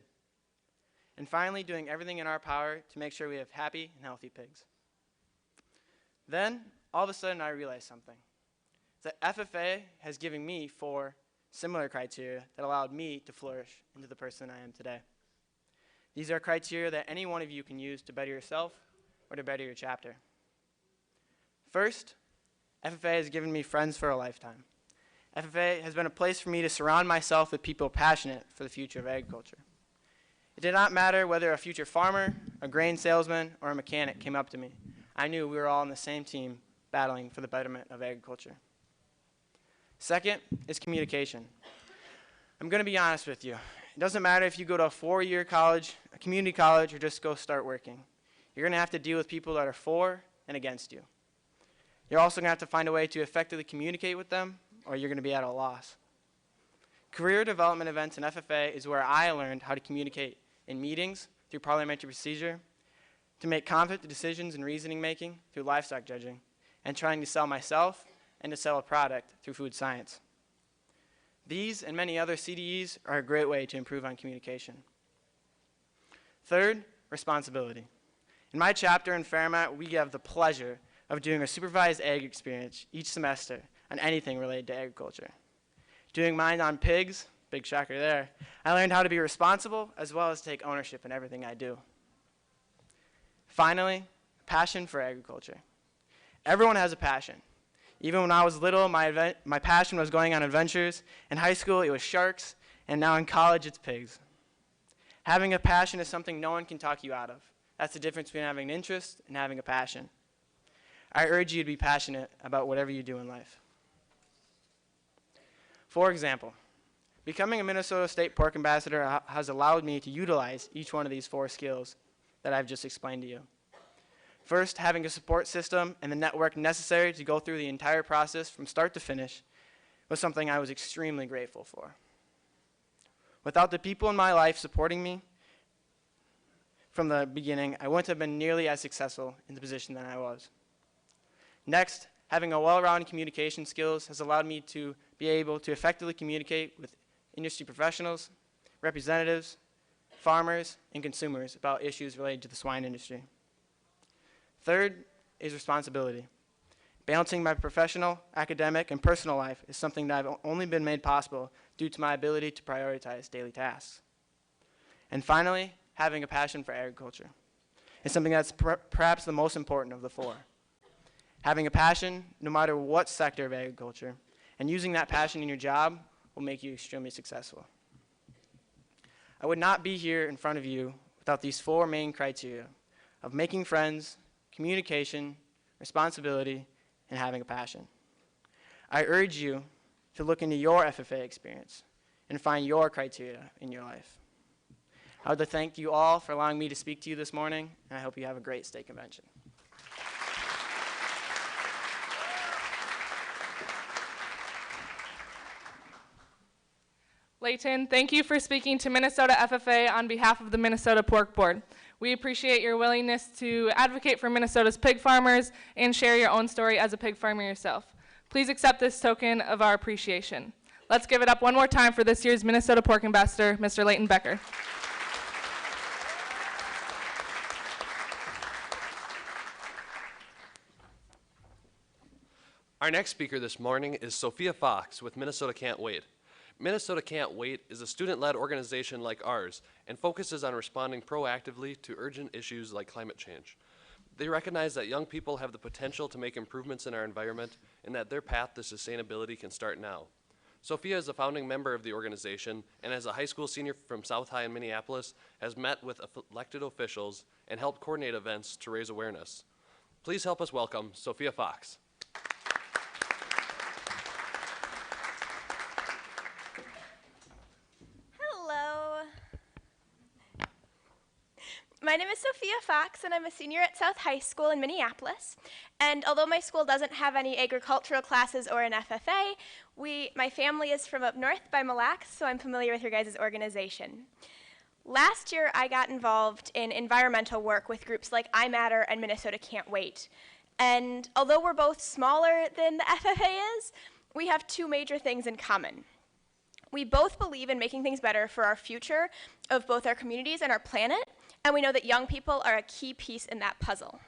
And finally, doing everything in our power to make sure we have happy and healthy pigs. Then, all of a sudden, I realized something. That FFA has given me 4 similar criteria that allowed me to flourish into the person I am today. These are criteria that any one of you can use to better yourself or to better your chapter. First, FFA has given me friends for a lifetime. FFA has been a place for me to surround myself with people passionate for the future of agriculture. It did not matter whether a future farmer, a grain salesman, or a mechanic came up to me. I knew we were all on the same team battling for the betterment of agriculture. Second is communication. I'm going to be honest with you. It doesn't matter if you go to a 4-year college, a community college, or just go start working. You're going to have to deal with people that are for and against you. You're also going to have to find a way to effectively communicate with them, or you're going to be at a loss. Career development events in FFA is where I learned how to communicate in meetings through parliamentary procedure, to make confident decisions in reasoning making through livestock judging, and trying to sell myself and to sell a product through food science. These and many other CDEs are a great way to improve on communication. Third, responsibility. In my chapter in Fairmont, we have the pleasure of doing a supervised ag experience each semester on anything related to agriculture. Doing mine on pigs, big shocker there, I learned how to be responsible as well as take ownership in everything I do. Finally, passion for agriculture. Everyone has a passion. Even when I was little, my passion was going on adventures. In high school, it was sharks, and now in college, it's pigs. Having a passion is something no one can talk you out of. That's the difference between having an interest and having a passion. I urge you to be passionate about whatever you do in life. For example, becoming a Minnesota State Pork Ambassador has allowed me to utilize each one of these 4 skills that I've just explained to you. First, having a support system and the network necessary to go through the entire process from start to finish was something I was extremely grateful for. Without the people in my life supporting me from the beginning, I wouldn't have been nearly as successful in the position that I was. Next, having a well-rounded communication skills has allowed me to be able to effectively communicate with industry professionals, representatives, farmers, and consumers about issues related to the swine industry. Third is responsibility. Balancing my professional, academic, and personal life is something that I've only been made possible due to my ability to prioritize daily tasks. And finally, having a passion for agriculture is something that's perhaps the most important of the four. Having a passion, no matter what sector of agriculture, and using that passion in your job will make you extremely successful. I would not be here in front of you without these four main criteria of making friends, communication, responsibility, and having a passion. I urge you to look into your FFA experience and find your criteria in your life. I would like to thank you all for allowing me to speak to you this morning, and I hope you have a great state convention. Leyton, thank you for speaking to Minnesota FFA on behalf of the Minnesota Pork Board. We appreciate your willingness to advocate for Minnesota's pig farmers and share your own story as a pig farmer yourself. Please accept this token of our appreciation. Let's give it up one more time for this year's Minnesota Pork Ambassador, Mr. Leyton Becker. Our next speaker this morning is Sophia Fox with Minnesota Can't Wait. Minnesota Can't Wait is a student-led organization like ours and focuses on responding proactively to urgent issues like climate change. They recognize that young people have the potential to make improvements in our environment and that their path to sustainability can start now. Sophia is a founding member of the organization and as a high school senior from South High in Minneapolis has met with elected officials and helped coordinate events to raise awareness. Please help us welcome Sophia Fox. My name is Sophia Fox, and I'm a senior at South High School in Minneapolis. And although my school doesn't have any agricultural classes or an FFA, my family is from up north by Mille Lacs, so I'm familiar with your guys' organization. Last year, I got involved in environmental work with groups like I Matter and Minnesota Can't Wait. And although we're both smaller than the FFA is, we have two major things in common. We both believe in making things better for our future of both our communities and our planet, and we know that young people are a key piece in that puzzle.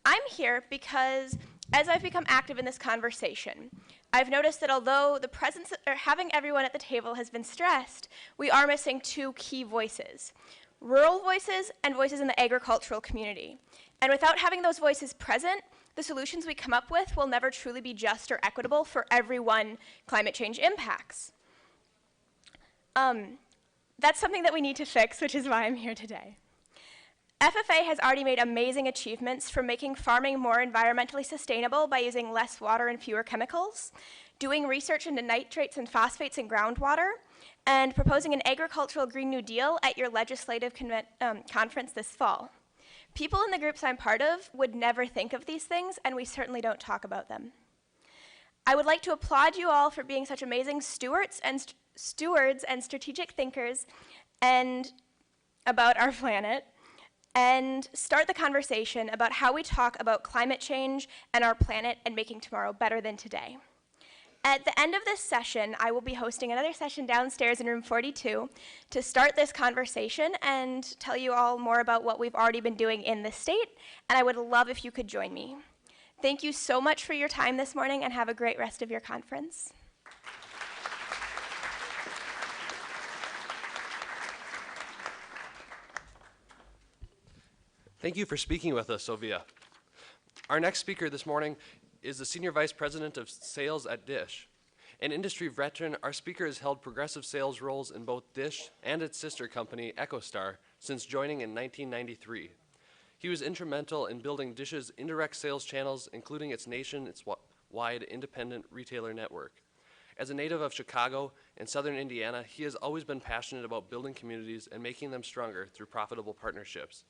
I'm here because as I've become active in this conversation, I've noticed that although the presence or having everyone at the table has been stressed, we are missing two key voices: rural voices and voices in the agricultural community. And without having those voices present, the solutions we come up with will never truly be just or equitable for everyone climate change impacts. That's something that we need to fix, which is why I'm here today. FFA has already made amazing achievements from making farming more environmentally sustainable by using less water and fewer chemicals, doing research into nitrates and phosphates in groundwater, and proposing an agricultural Green New Deal at your legislative conference this fall. People in the groups I'm part of would never think of these things, and we certainly don't talk about them. I would like to applaud you all for being such amazing stewards and strategic thinkers and about our planet, and start the conversation about how we talk about climate change and our planet and making tomorrow better than today. At the end of this session, I will be hosting another session downstairs in room 42 to start this conversation and tell you all more about what we've already been doing in this state, and I would love if you could join me. Thank you so much for your time this morning, and have a great rest of your conference. Thank you for speaking with us, Sophia. Our next speaker this morning is the Senior Vice President of Sales at Dish. An industry veteran, our speaker has held progressive sales roles in both Dish and its sister company, EchoStar, since joining in 1993. He was instrumental in building Dish's indirect sales channels, including its nationwide independent retailer network. As a native of Chicago and southern Indiana, he has always been passionate about building communities and making them stronger through profitable partnerships.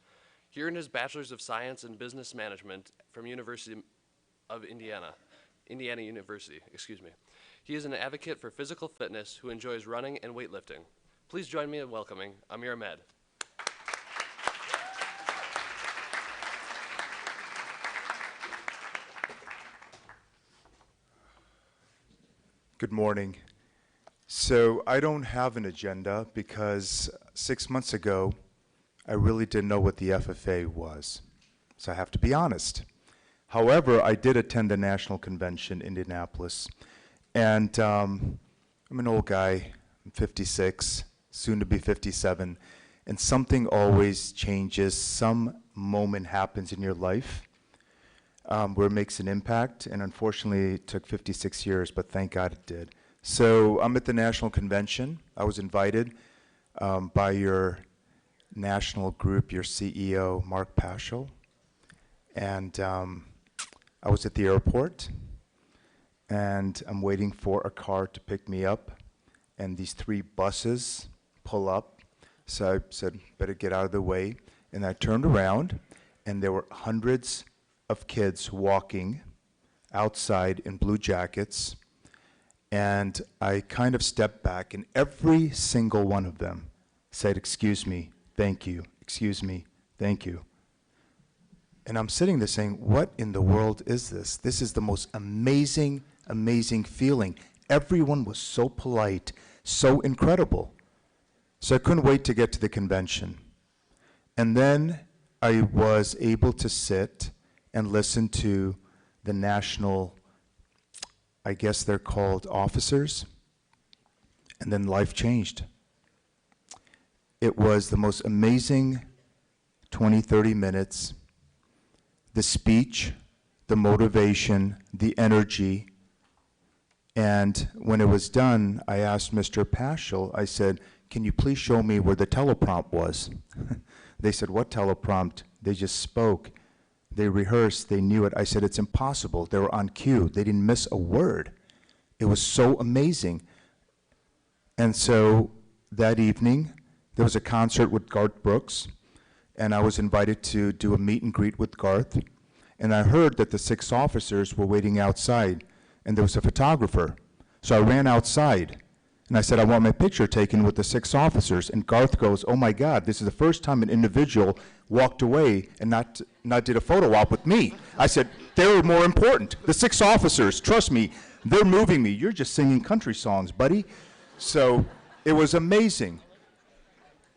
He earned his Bachelor's of Science in Business Management from University of Indiana University. He is an advocate for physical fitness who enjoys running and weightlifting. Please join me in welcoming Amir Ahmed. Good morning. So I don't have an agenda because 6 months ago, I really didn't know what the FFA was. So I have to be honest. However, I did attend the national convention in Indianapolis. And I'm an old guy, I'm 56, soon to be 57. And something always changes. Some moment happens in your life where it makes an impact, and unfortunately it took 56 years, but thank God it did. So I'm at the national convention. I was invited by your national group, your CEO, Mark Paschal, and I was at the airport, and I'm waiting for a car to pick me up, and these 3 buses pull up, so I said, better get out of the way, and I turned around, and there were hundreds of kids walking outside in blue jackets, and I kind of stepped back, and every single one of them said, excuse me, thank you, excuse me, thank you. And I'm sitting there saying, what in the world is this? This is the most amazing, amazing feeling. Everyone was so polite, so incredible. So I couldn't wait to get to the convention. And then I was able to sit and listen to the national, I guess they're called officers, and then life changed. It was the most amazing 20, 30 minutes, the speech, the motivation, the energy, and when it was done, I asked Mr. Paschal, I said, can you please show me where the teleprompt was? They said, what teleprompt? They just spoke. They rehearsed, they knew it. I said, it's impossible. They were on cue. They didn't miss a word. It was so amazing. And so that evening, there was a concert with Garth Brooks, and I was invited to do a meet and greet with Garth. And I heard that the 6 officers were waiting outside, and there was a photographer. So I ran outside, and I said, I want my picture taken with the 6 officers. And Garth goes, oh my God, this is the first time an individual walked away and not did a photo op with me. I said, they were more important. The 6 officers, trust me, they're moving me. You're just singing country songs, buddy. So it was amazing.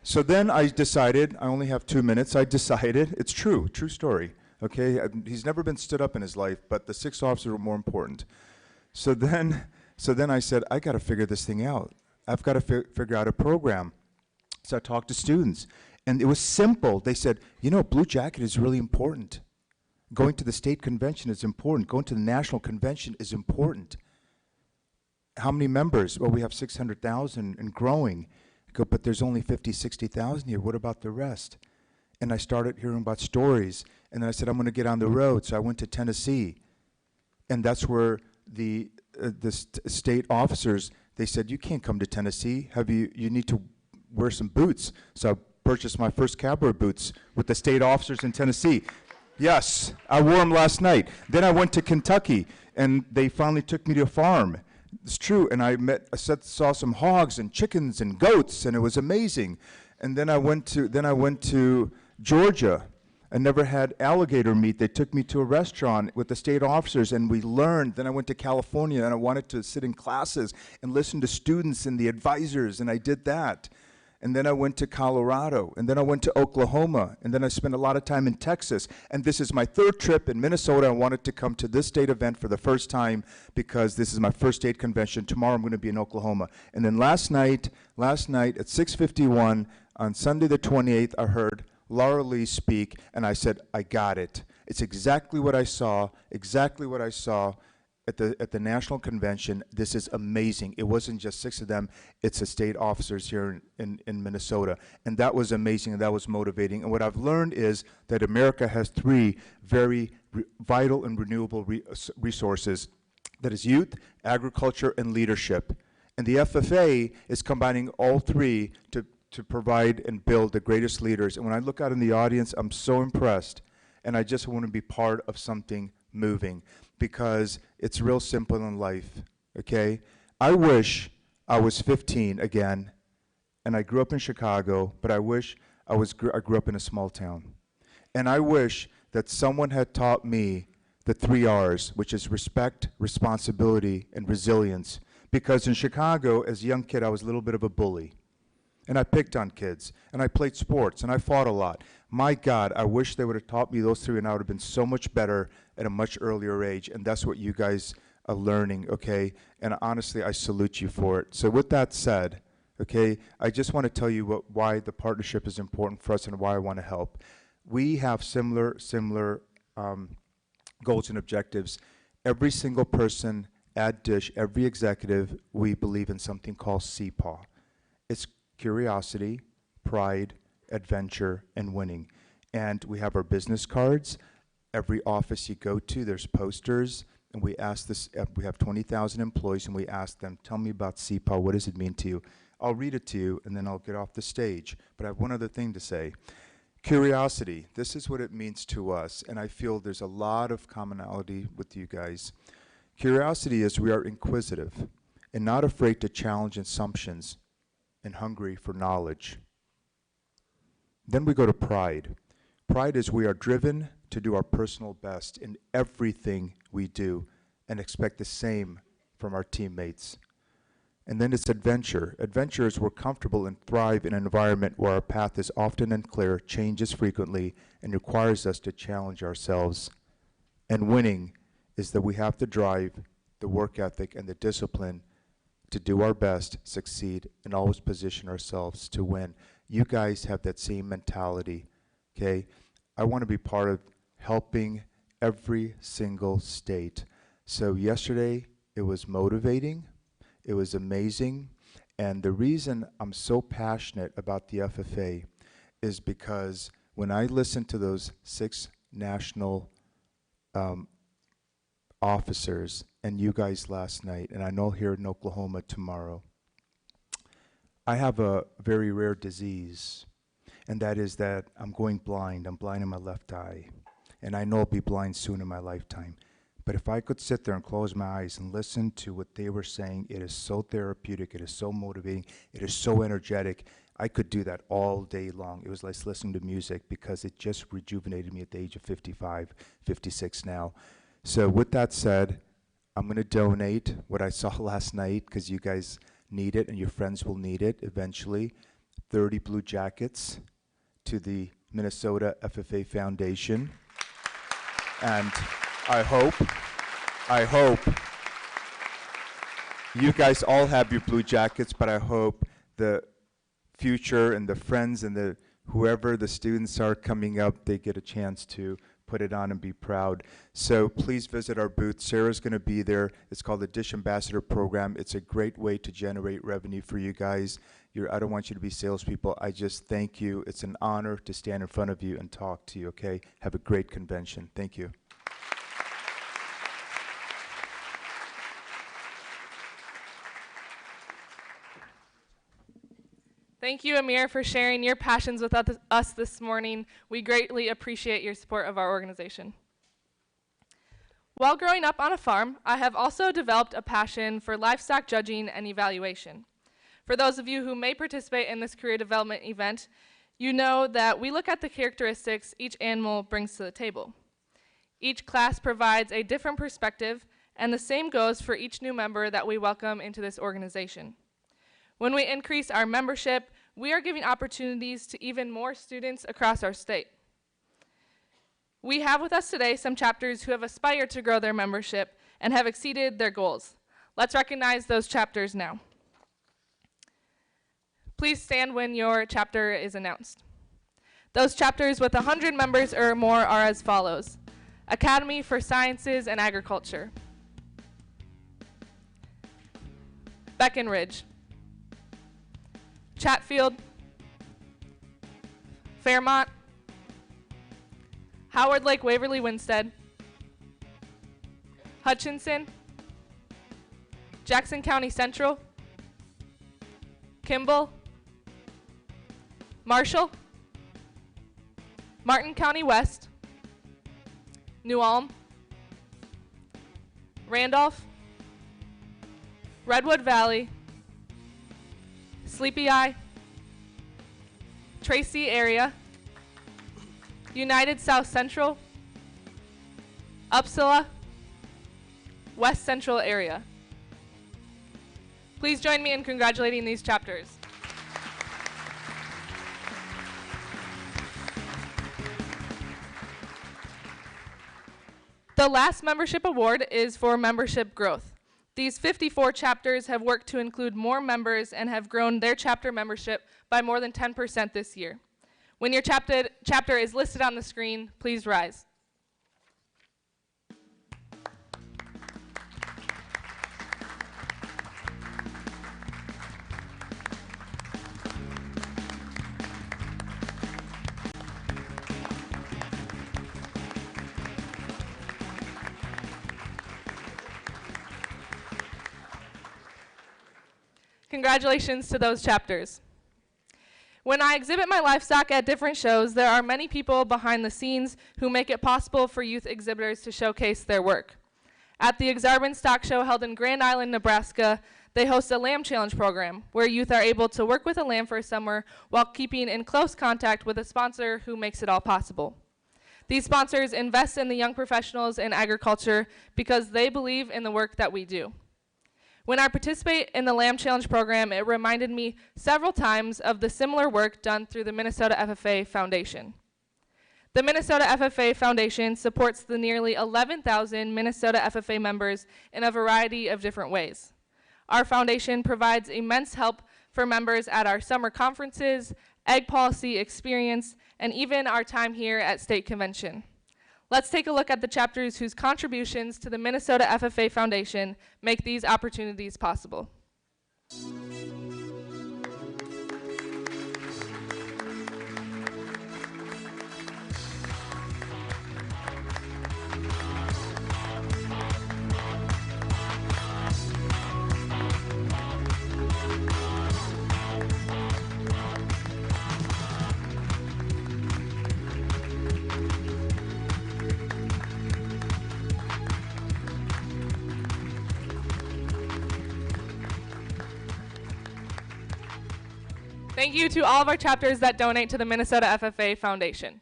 So then I decided, I only have 2 minutes, I decided, it's true story, okay? He's never been stood up in his life, but the 6 officers were more important. So then I said, I gotta figure this thing out. I've gotta figure out a program. So I talked to students, and it was simple. They said, you know, Blue Jacket is really important. Going to the state convention is important. Going to the national convention is important. How many members? Well, we have 600,000 and growing. I go, but there's only 50, 60,000 here. What about the rest? And I started hearing about stories. And then I said, I'm gonna get on the road. So I went to Tennessee. And that's where the state officers, they said, you can't come to Tennessee. You need to wear some boots. So I purchased my first cowboy boots with the state officers in Tennessee. Yes, I wore them last night. Then I went to Kentucky, and they finally took me to a farm. It's true, and I saw some hogs and chickens and goats, and it was amazing. And then I went to Georgia. I never had alligator meat. They took me to a restaurant with the state officers, and we learned. Then I went to California, and I wanted to sit in classes and listen to students and the advisors, and I did that. And then I went to Colorado, and then I went to Oklahoma, and then I spent a lot of time in Texas. And this is my 3rd trip in Minnesota. I wanted to come to this state event for the first time because this is my first state convention. Tomorrow I'm going to be in Oklahoma. And then last night at 6:51 on Sunday the 28th, I heard Lauralee speak, and I said, I got it. It's exactly what I saw at the national convention. This is amazing. It wasn't just 6 of them, it's the state officers here in Minnesota. And that was amazing, and that was motivating. And what I've learned is that America has 3 very vital and renewable resources. That is youth, agriculture, and leadership. And the FFA is combining all 3 to provide and build the greatest leaders. And when I look out in the audience, I'm so impressed. And I just want to be part of something moving, because it's real simple in life, okay? I wish I was 15 again, and I grew up in Chicago, but I wish I grew up in a small town. And I wish that someone had taught me the 3 R's, which is respect, responsibility, and resilience. Because in Chicago, as a young kid, I was a little bit of a bully. And I picked on kids, and I played sports, and I fought a lot. My God, I wish they would have taught me those 3, and I would have been so much better at a much earlier age. And that's what you guys are learning, okay? And honestly, I salute you for it. So with that said, okay, I just want to tell you why the partnership is important for us and why I want to help. We have similar goals and objectives. Every single person at DISH, every executive, we believe in something called CPAW. It's curiosity, pride, adventure, and winning. And we have our business cards. Every office you go to, there's posters. And we ask this, we have 20,000 employees, and we ask them, tell me about CPAW, what does it mean to you? I'll read it to you, and then I'll get off the stage. But I have one other thing to say. Curiosity, this is what it means to us, and I feel there's a lot of commonality with you guys. Curiosity is we are inquisitive and not afraid to challenge assumptions and hungry for knowledge. Then we go to pride. Pride is we are driven to do our personal best in everything we do and expect the same from our teammates. And then it's adventure. Adventure is we're comfortable and thrive in an environment where our path is often unclear, changes frequently, and requires us to challenge ourselves. And winning is that we have the drive, the work ethic, and the discipline to do our best, succeed, and always position ourselves to win. You guys have that same mentality, okay? I want to be part of helping every single state. So yesterday, it was motivating. It was amazing, and the reason I'm so passionate about the FFA is because when I listened to those 6 national officers and you guys last night, and I know here in Oklahoma tomorrow, I have a very rare disease, and that is that I'm going blind. I'm blind in my left eye, and I know I'll be blind soon in my lifetime. But if I could sit there and close my eyes and listen to what they were saying, it is so therapeutic, it is so motivating, it is so energetic. I could do that all day long. It was like listening to music because it just rejuvenated me at the age of 55, 56 now. So with that said, I'm going to donate what I saw last night because you guys need it and your friends will need it eventually. 30 blue jackets to the Minnesota FFA Foundation. And I hope you guys all have your blue jackets, but I hope the future and the friends and the whoever the students are coming up, they get a chance to put it on and be proud. So please visit our booth. Sarah's going to be there. It's called the DISH Ambassador Program. It's a great way to generate revenue for you guys. I don't want you to be salespeople. I just thank you. It's an honor to stand in front of you and talk to you, okay? Have a great convention. Thank you. Thank you, Amir, for sharing your passions with us this morning. We greatly appreciate your support of our organization. While growing up on a farm, I have also developed a passion for livestock judging and evaluation. For those of you who may participate in this career development event, you know that we look at the characteristics each animal brings to the table. Each class provides a different perspective, and the same goes for each new member that we welcome into this organization. When we increase our membership, we are giving opportunities to even more students across our state. We have with us today some chapters who have aspired to grow their membership and have exceeded their goals. Let's recognize those chapters now. Please stand when your chapter is announced. Those chapters with 100 members or more are as follows: Academy for Sciences and Agriculture, Breckenridge, Chatfield, Fairmont, Howard Lake Waverly Winstead, Hutchinson, Jackson County Central, Kimball, Marshall, Martin County West, New Ulm, Randolph, Redwood Valley, Sleepy Eye, Tracy area, United South Central, Uppsala, West Central area. Please join me in congratulating these chapters. The last membership award is for membership growth. These 54 chapters have worked to include more members and have grown their chapter membership by more than 10% this year. When your chapter is listed on the screen, please rise. Congratulations to those chapters. When I exhibit my livestock at different shows, there are many people behind the scenes who make it possible for youth exhibitors to showcase their work. At the Exarban Stock Show held in Grand Island, Nebraska, they host a Lamb Challenge program where youth are able to work with a lamb for a summer while keeping in close contact with a sponsor who makes it all possible. These sponsors invest in the young professionals in agriculture because they believe in the work that we do. When I participate in the Lamb Challenge program, it reminded me several times of the similar work done through the Minnesota FFA Foundation. The Minnesota FFA Foundation supports the nearly 11,000 Minnesota FFA members in a variety of different ways. Our foundation provides immense help for members at our summer conferences, egg policy experience, and even our time here at State Convention. Let's take a look at the chapters whose contributions to the Minnesota FFA Foundation make these opportunities possible. Thank you to all of our chapters that donate to the Minnesota FFA Foundation.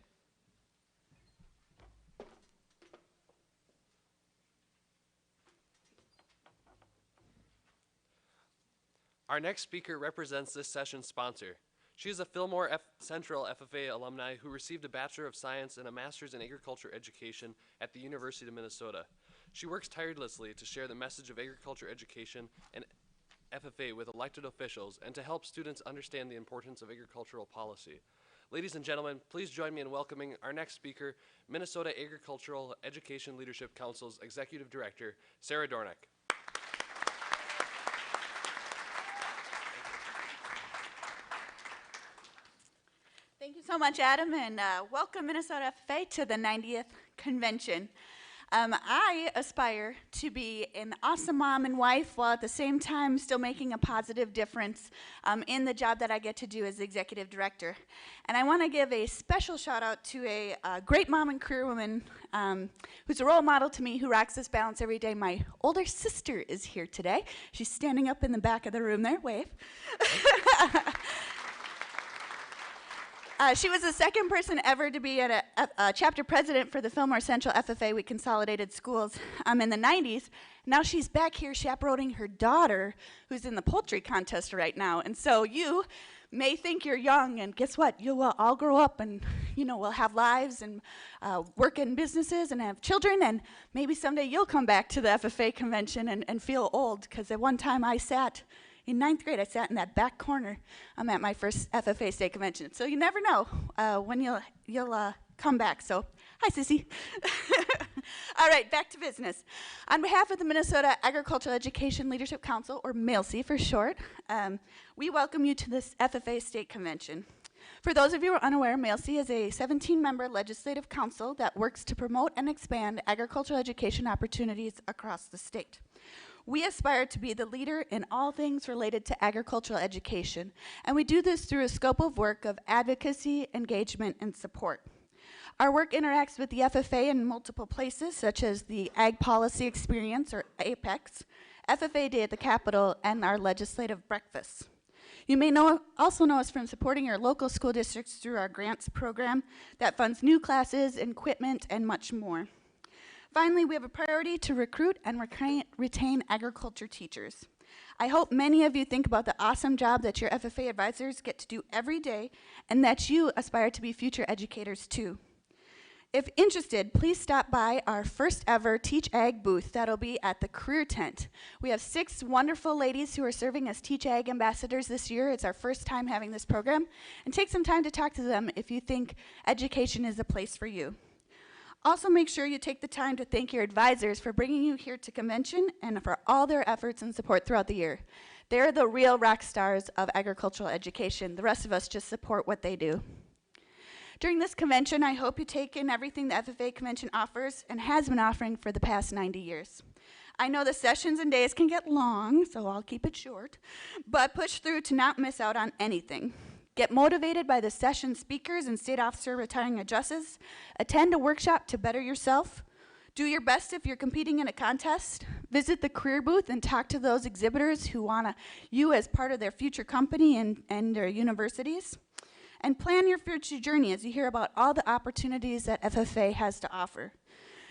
Our next speaker represents this session's sponsor. She is a Fillmore Central FFA alumni who received a Bachelor of Science and a Master's in Agriculture Education at the University of Minnesota. She works tirelessly to share the message of agriculture education and FFA with elected officials and to help students understand the importance of agricultural policy. Ladies and gentlemen, please join me in welcoming our next speaker, Minnesota Agricultural Education Leadership Council's Executive Director, Sarah Dornink. Thank you so much, Adam, and welcome Minnesota FFA to the 90th convention. I aspire to be an awesome mom and wife while at the same time still making a positive difference in the job that I get to do as executive director. And I want to give a special shout out to a great mom and career woman who's a role model to me, who rocks this balance every day. My older sister is here today. She's standing up in the back of the room there. Wave. She was the second person ever to be a chapter president for the Fillmore Central FFA. We consolidated schools in the 90s. Now she's back here chaperoning her daughter, who's in the poultry contest right now. And so you may think you're young, and guess what? You will all grow up and, we'll have lives and work in businesses and have children, and maybe someday you'll come back to the FFA convention and feel old, because at one time I sat in 9th grade, I sat in that back corner at my first FFA state convention. So you never know when you'll come back. So, hi, Sissy. All right, back to business. On behalf of the Minnesota Agricultural Education Leadership Council, or MALC for short, we welcome you to this FFA state convention. For those of you who are unaware, MALC is a 17-member legislative council that works to promote and expand agricultural education opportunities across the state. We aspire to be the leader in all things related to agricultural education, and we do this through a scope of work of advocacy, engagement, and support. Our work interacts with the FFA in multiple places, such as the Ag Policy Experience, or APEX, FFA Day at the Capitol, and our legislative breakfasts. You may also know us from supporting your local school districts through our grants program that funds new classes, equipment, and much more. Finally, we have a priority to recruit and retain agriculture teachers. I hope many of you think about the awesome job that your FFA advisors get to do every day and that you aspire to be future educators too. If interested, please stop by our first ever Teach Ag booth that'll be at the Career Tent. We have 6 wonderful ladies who are serving as Teach Ag ambassadors this year. It's our first time having this program, and take some time to talk to them if you think education is a place for you. Also, make sure you take the time to thank your advisors for bringing you here to convention and for all their efforts and support throughout the year. They're the real rock stars of agricultural education. The rest of us just support what they do. During this convention, I hope you take in everything the FFA convention offers and has been offering for the past 90 years. I know the sessions and days can get long, so I'll keep it short, but push through to not miss out on anything. Get motivated by the session speakers and state officer retiring addresses. Attend a workshop to better yourself. Do your best if you're competing in a contest. Visit the career booth and talk to those exhibitors who want you as part of their future company and their universities. And plan your future journey as you hear about all the opportunities that FFA has to offer.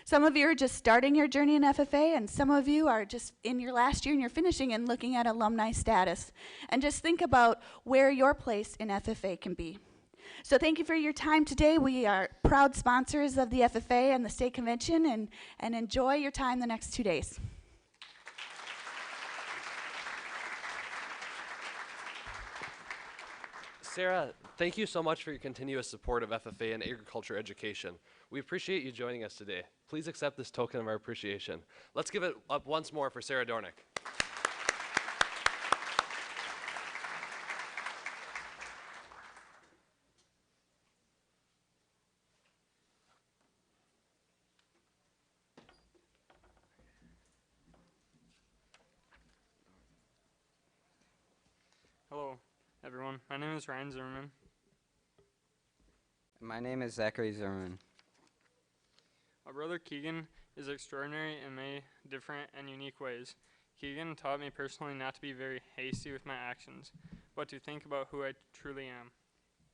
Some of you are just starting your journey in FFA, and some of you are just in your last year and you're finishing and looking at alumni status. And just think about where your place in FFA can be. So thank you for your time today. We are proud sponsors of the FFA and the state convention, and enjoy your time the next 2 days. Sarah, thank you so much for your continuous support of FFA and agriculture education. We appreciate you joining us today. Please accept this token of our appreciation. Let's give it up once more for Sarah Dornink. Hello, everyone. My name is Ryan Zimmerman. My name is Zachary Zimmerman. My brother Keegan is extraordinary in many different and unique ways. Keegan taught me personally not to be very hasty with my actions, but to think about who I truly am.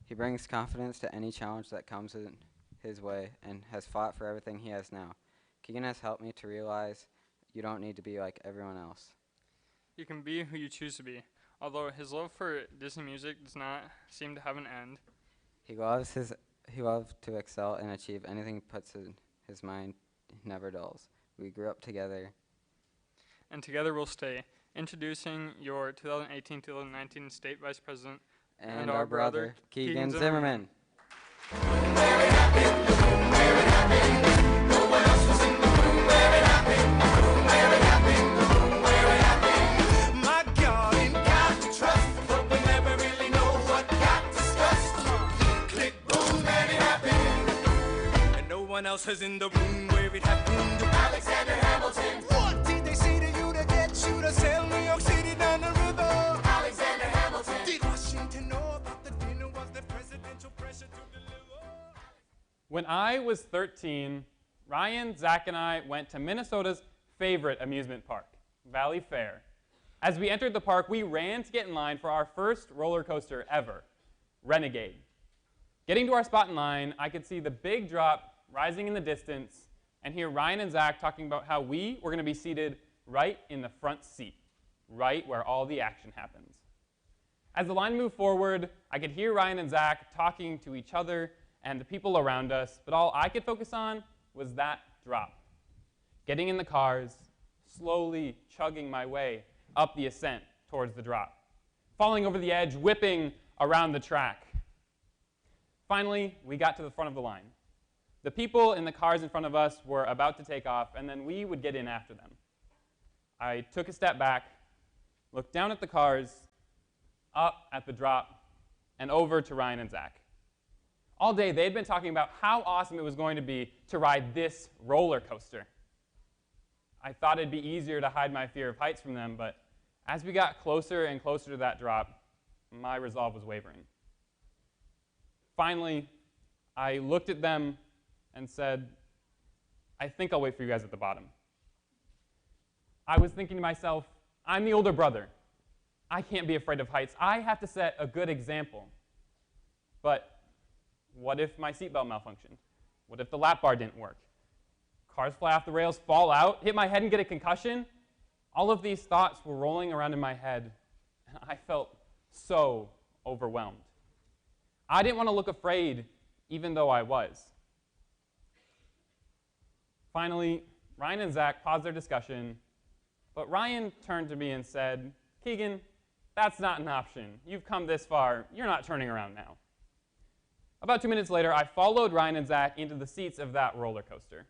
He brings confidence to any challenge that comes in his way and has fought for everything he has now. Keegan has helped me to realize you don't need to be like everyone else. You can be who you choose to be, although his love for Disney music does not seem to have an end. He loves to excel and achieve anything he puts in his mind, never dulls. We grew up together. And together we'll stay. Introducing your 2018-2019 State Vice President and our brother, Keegan Zimmerman. Else is in the room where it happened. Alexander Hamilton. What did they say to you to get you to sail New York City down the river? Alexander Hamilton. Did Washington know about the dinner? Was there presidential pressure to deliver? When I was 13, Ryan, Zach, and I went to Minnesota's favorite amusement park, Valley Fair. As we entered the park, we ran to get in line for our first roller coaster ever, Renegade. Getting to our spot in line, I could see the big drop rising in the distance, and hear Ryan and Zach talking about how we were going to be seated right in the front seat, right where all the action happens. As the line moved forward, I could hear Ryan and Zach talking to each other and the people around us, but all I could focus on was that drop. Getting in the cars, slowly chugging my way up the ascent towards the drop, falling over the edge, whipping around the track. Finally, we got to the front of the line. The people in the cars in front of us were about to take off, and then we would get in after them. I took a step back, looked down at the cars, up at the drop, and over to Ryan and Zach. All day, they'd been talking about how awesome it was going to be to ride this roller coaster. I thought it'd be easier to hide my fear of heights from them, but as we got closer and closer to that drop, my resolve was wavering. Finally, I looked at them and said, I think I'll wait for you guys at the bottom. I was thinking to myself, I'm the older brother. I can't be afraid of heights. I have to set a good example. But what if my seatbelt malfunctioned? What if the lap bar didn't work? Cars fly off the rails, fall out, hit my head and get a concussion? All of these thoughts were rolling around in my head, and I felt so overwhelmed. I didn't want to look afraid, even though I was. Finally, Ryan and Zach paused their discussion, but Ryan turned to me and said, "Keegan, that's not an option. You've come this far. You're not turning around now." About 2 minutes later, I followed Ryan and Zach into the seats of that roller coaster.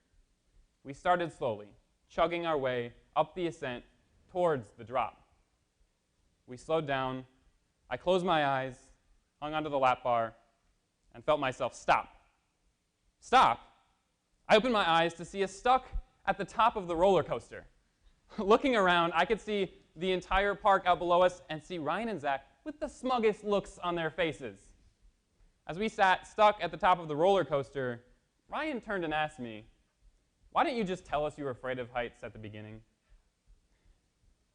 We started slowly, chugging our way up the ascent towards the drop. We slowed down. I closed my eyes, hung onto the lap bar, and felt myself stop. Stop? I opened my eyes to see us stuck at the top of the roller coaster. Looking around, I could see the entire park out below us and see Ryan and Zach with the smuggest looks on their faces. As we sat stuck at the top of the roller coaster, Ryan turned and asked me, "Why didn't you just tell us you were afraid of heights at the beginning?"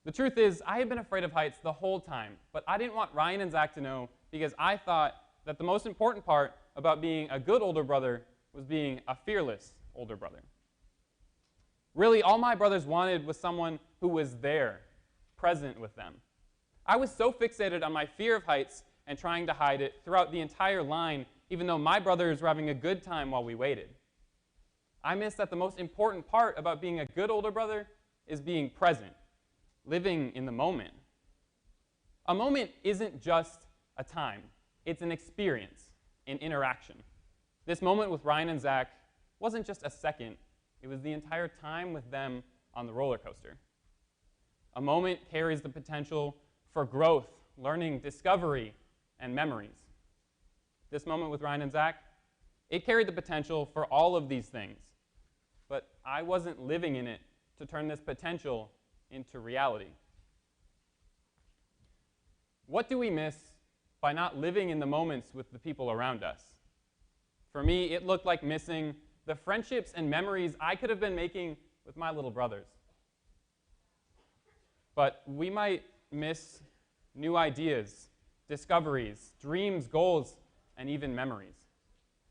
The truth is, I had been afraid of heights the whole time, but I didn't want Ryan and Zach to know because I thought that the most important part about being a good older brother was being a fearless older brother. Really, all my brothers wanted was someone who was there, present with them. I was so fixated on my fear of heights and trying to hide it throughout the entire line, even though my brothers were having a good time while we waited. I missed that the most important part about being a good older brother is being present, living in the moment. A moment isn't just a time. It's an experience, an interaction. This moment with Ryan and Zach wasn't just a second. It was the entire time with them on the roller coaster. A moment carries the potential for growth, learning, discovery, and memories. This moment with Ryan and Zach, it carried the potential for all of these things. But I wasn't living in it to turn this potential into reality. What do we miss by not living in the moments with the people around us? For me, it looked like missing the friendships and memories I could have been making with my little brothers. But we might miss new ideas, discoveries, dreams, goals, and even memories.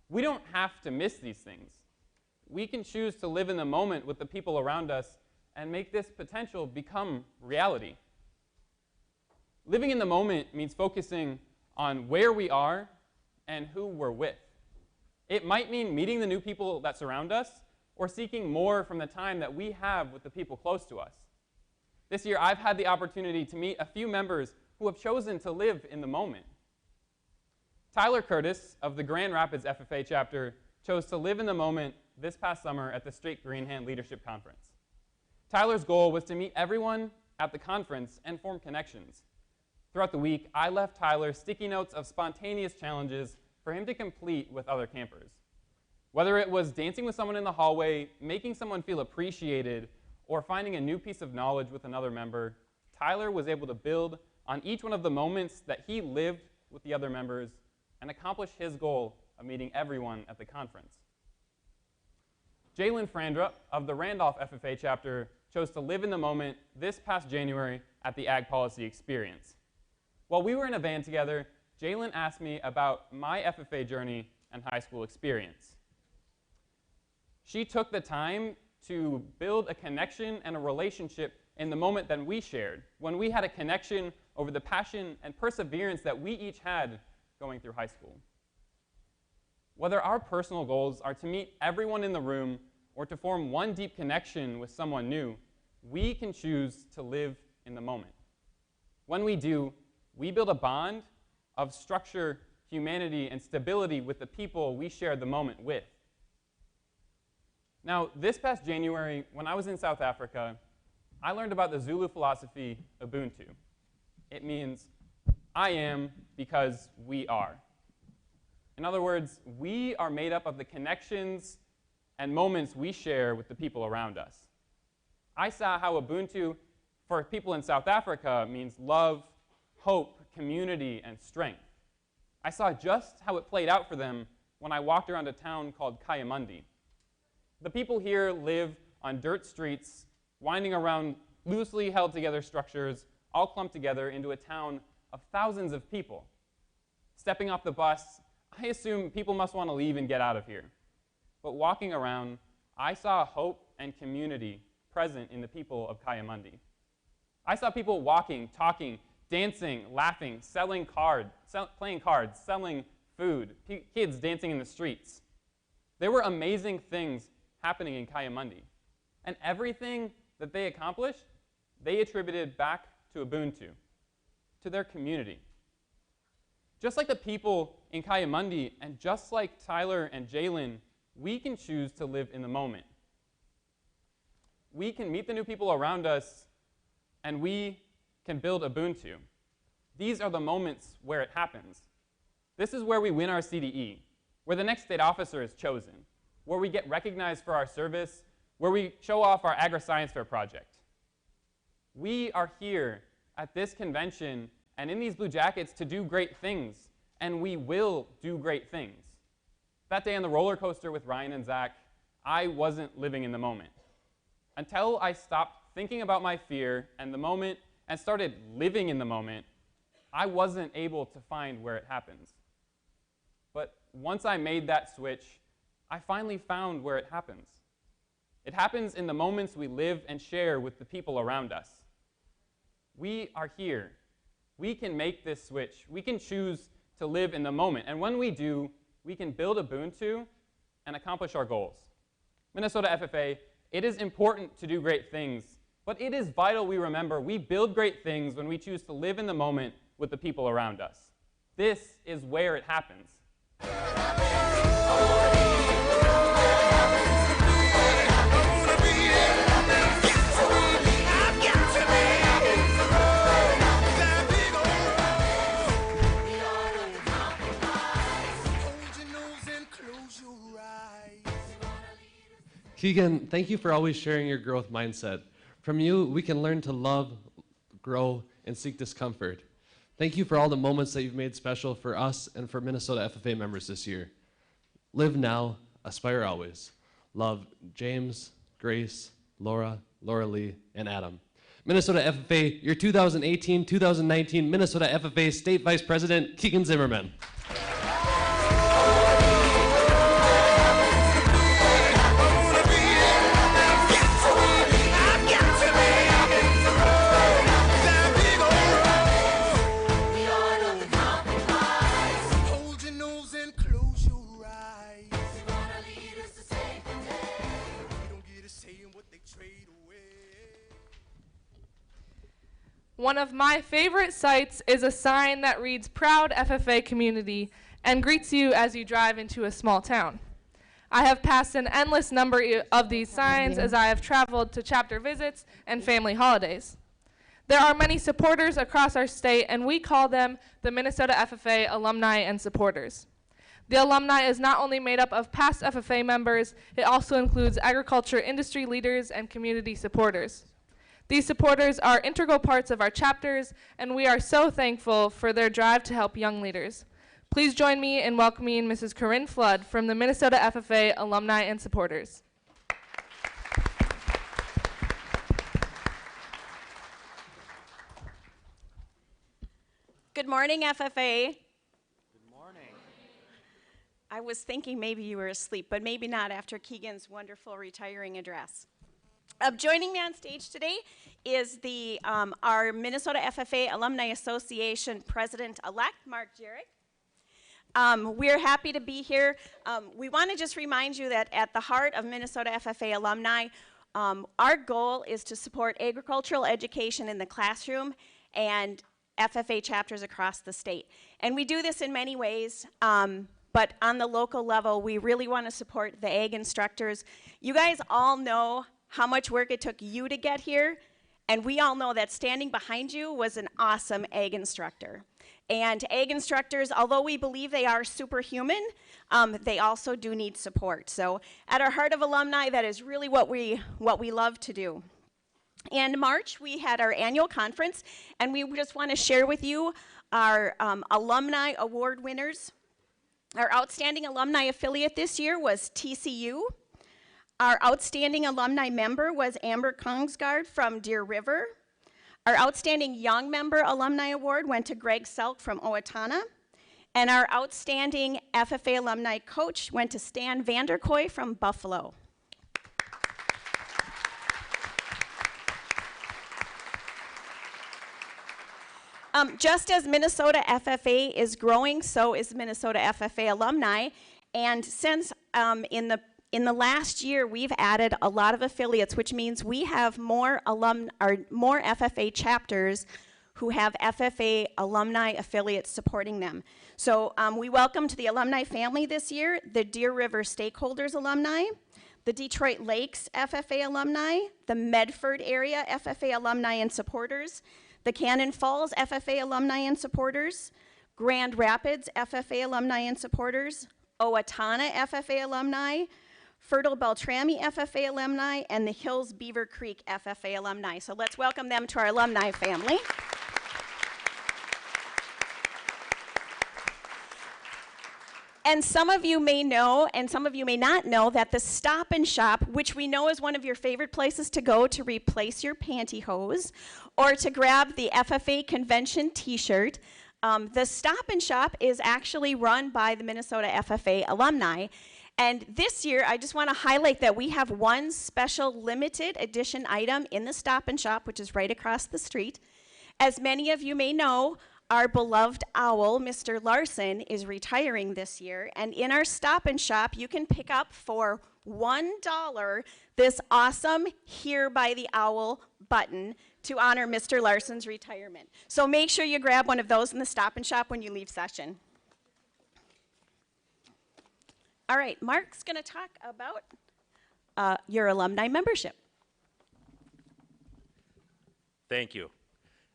We don't have to miss these things. We can choose to live in the moment with the people around us and make this potential become reality. Living in the moment means focusing on where we are and who we're with. It might mean meeting the new people that surround us or seeking more from the time that we have with the people close to us. This year, I've had the opportunity to meet a few members who have chosen to live in the moment. Tyler Curtis of the Grand Rapids FFA chapter chose to live in the moment this past summer at the Straight Green Hand Leadership Conference. Tyler's goal was to meet everyone at the conference and form connections. Throughout the week, I left Tyler sticky notes of spontaneous challenges for him to complete with other campers. Whether it was dancing with someone in the hallway, making someone feel appreciated, or finding a new piece of knowledge with another member, Tyler was able to build on each one of the moments that he lived with the other members and accomplish his goal of meeting everyone at the conference. Jalen Frandrup of the Randolph FFA chapter chose to live in the moment this past January at the Ag Policy Experience. While we were in a van together, Jalen asked me about my FFA journey and high school experience. She took the time to build a connection and a relationship in the moment that we shared, when we had a connection over the passion and perseverance that we each had going through high school. Whether our personal goals are to meet everyone in the room or to form one deep connection with someone new, we can choose to live in the moment. When we do, we build a bond of structure, humanity, and stability with the people we share the moment with. Now, this past January, when I was in South Africa, I learned about the Zulu philosophy, Ubuntu. It means, I am because we are. In other words, we are made up of the connections and moments we share with the people around us. I saw how Ubuntu, for people in South Africa, means love, hope, community, and strength. I saw just how it played out for them when I walked around a town called Kyamundi. The people here live on dirt streets, winding around loosely held together structures, all clumped together into a town of thousands of people. Stepping off the bus, I assume people must want to leave and get out of here. But walking around, I saw hope and community present in the people of Kayamandi. I saw people walking, talking, dancing, laughing, selling cards, playing cards, selling food, kids dancing in the streets. There were amazing things happening in Kayamandi. And everything that they accomplished, they attributed back to Ubuntu, to their community. Just like the people in Kayamandi, and just like Tyler and Jalen, we can choose to live in the moment. We can meet the new people around us, and we can build Ubuntu. These are the moments where it happens. This is where we win our CDE, where the next state officer is chosen, where we get recognized for our service, where we show off our agri-science fair project. We are here at this convention and in these blue jackets to do great things, and we will do great things. That day on the roller coaster with Ryan and Zach, I wasn't living in the moment. Until I stopped thinking about my fear and the moment and started living in the moment, I wasn't able to find where it happens. But once I made that switch, I finally found where it happens. It happens in the moments we live and share with the people around us. We are here. We can make this switch. We can choose to live in the moment. And when we do, we can build Ubuntu and accomplish our goals. Minnesota FFA, it is important to do great things, but it is vital we remember we build great things when we choose to live in the moment with the people around us. This is where it happens. Keegan, thank you for always sharing your growth mindset. From you, we can learn to love, grow, and seek discomfort. Thank you for all the moments that you've made special for us and for Minnesota FFA members this year. Live now, aspire always. Love, James, Grace, Laura, Lauralee, and Adam. Minnesota FFA, your 2018-2019 Minnesota FFA State Vice President, Keegan Zimmerman. One of my favorite sights is a sign that reads "Proud FFA Community" and greets you as you drive into a small town. I have passed an endless number of these signs as I have traveled to chapter visits and family holidays. There are many supporters across our state, and we call them the Minnesota FFA Alumni and Supporters. The alumni is not only made up of past FFA members, it also includes agriculture industry leaders and community supporters. These supporters are integral parts of our chapters, and we are so thankful for their drive to help young leaders. Please join me in welcoming Mrs. Corynn Flood from the Minnesota FFA Alumni and Supporters. Good morning, FFA. Good morning. I was thinking maybe you were asleep, but maybe not after Keegan's wonderful retiring address. Joining me on stage today is our Minnesota FFA Alumni Association President-elect, Mark Jarek. We're happy to be here. We want to just remind you that at the heart of Minnesota FFA Alumni, our goal is to support agricultural education in the classroom and FFA chapters across the state. And we do this in many ways, but on the local level, we really want to support the ag instructors. You guys all know how much work it took you to get here, and we all know that standing behind you was an awesome ag instructor. And ag instructors, although we believe they are superhuman, they also do need support. So at our Heart of Alumni, that is really what we love to do. In March, we had our annual conference, and we just want to share with you our alumni award winners. Our outstanding alumni affiliate this year was TCU. Our outstanding alumni member was Amber Kongsgaard from Deer River. Our Outstanding Young Member Alumni Award went to Greg Selk from Owatonna. And our Outstanding FFA Alumni Coach went to Stan Vanderkoy from Buffalo. Just as Minnesota FFA is growing, so is Minnesota FFA Alumni. And since in the last year, we've added a lot of affiliates, which means we have more FFA chapters who have FFA alumni affiliates supporting them. So we welcomed the alumni family this year, the Deer River Stakeholders alumni, the Detroit Lakes FFA alumni, the Medford area FFA alumni and supporters, the Cannon Falls FFA alumni and supporters, Grand Rapids FFA alumni and supporters, Owatonna FFA alumni, Fertile Beltrami FFA alumni, and the Hills Beaver Creek FFA alumni. So let's welcome them to our alumni family. And some of you may know, and some of you may not know, that the Stop and Shop, which we know is one of your favorite places to go to replace your pantyhose, or to grab the FFA convention t-shirt, the Stop and Shop is actually run by the Minnesota FFA alumni. And this year, I just want to highlight that we have one special limited edition item in the Stop and Shop, which is right across the street. As many of you may know, our beloved owl, Mr. Larson, is retiring this year, and in our Stop and Shop, you can pick up for $1 this awesome Here by the Owl button to honor Mr. Larson's retirement. So make sure you grab one of those in the Stop and Shop when you leave session. All right, Mark's going to talk about your alumni membership. Thank you.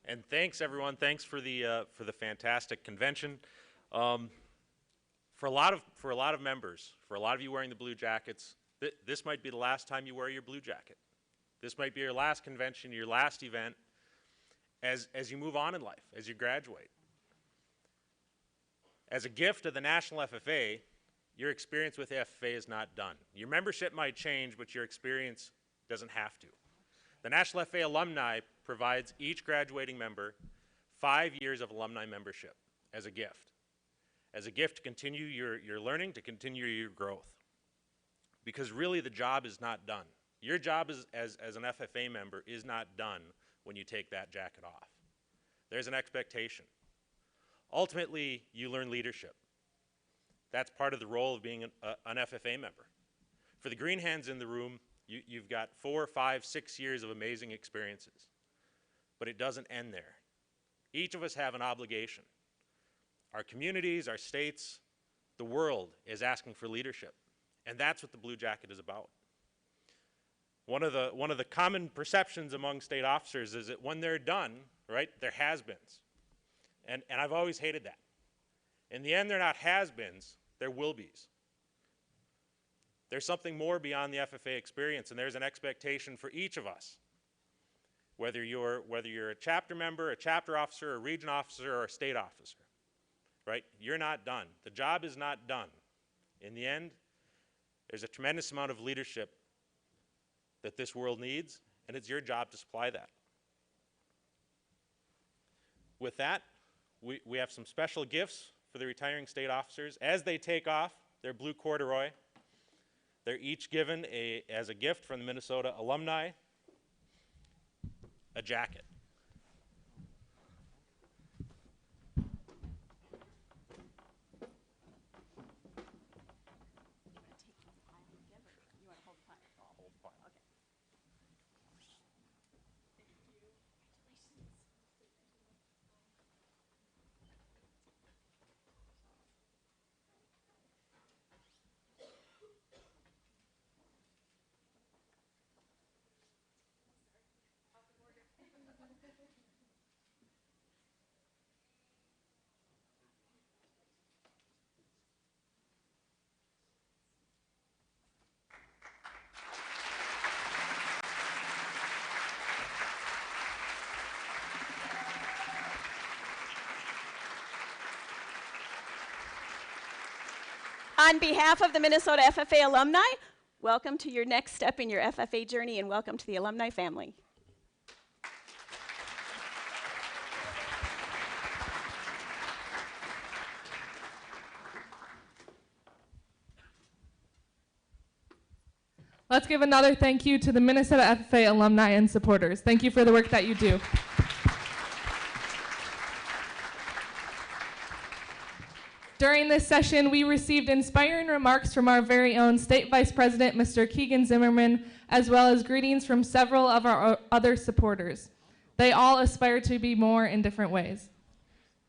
And thanks, everyone. Thanks for the fantastic convention. For a lot of members, for a lot of you wearing the blue jackets, this might be the last time you wear your blue jacket. This might be your last convention, your last event, as you move on in life, as you graduate. As a gift of the National FFA, your experience with the FFA is not done. Your membership might change, but your experience doesn't have to. The National FFA Alumni provides each graduating member 5 years of alumni membership as a gift to continue your learning, to continue your growth. Because really the job is not done. Your job as an FFA member is not done when you take that jacket off. There's an expectation. Ultimately, you learn leadership. That's part of the role of being an FFA member. For the green hands in the room, you've got 4, 5, 6 years of amazing experiences. But it doesn't end there. Each of us have an obligation. Our communities, our states, the world is asking for leadership. And that's what the Blue Jacket is about. One of the common perceptions among state officers is that when they're done, right, they're has-beens. And I've always hated that. In the end, they're not has-beens, they're will-be's. There's something more beyond the FFA experience, and there's an expectation for each of us. Whether you're a chapter member, a chapter officer, a region officer, or a state officer, right? You're not done. The job is not done. In the end, there's a tremendous amount of leadership that this world needs, and it's your job to supply that. With that, we have some special gifts for the retiring state officers. As they take off their blue corduroy, they're each given, as a gift from the Minnesota alumni, a jacket. On behalf of the Minnesota FFA alumni, welcome to your next step in your FFA journey and welcome to the alumni family. Let's give another thank you to the Minnesota FFA alumni and supporters. Thank you for the work that you do. During this session, we received inspiring remarks from our very own State Vice President, Mr. Keegan Zimmerman, as well as greetings from several of our other supporters. They all aspire to be more in different ways.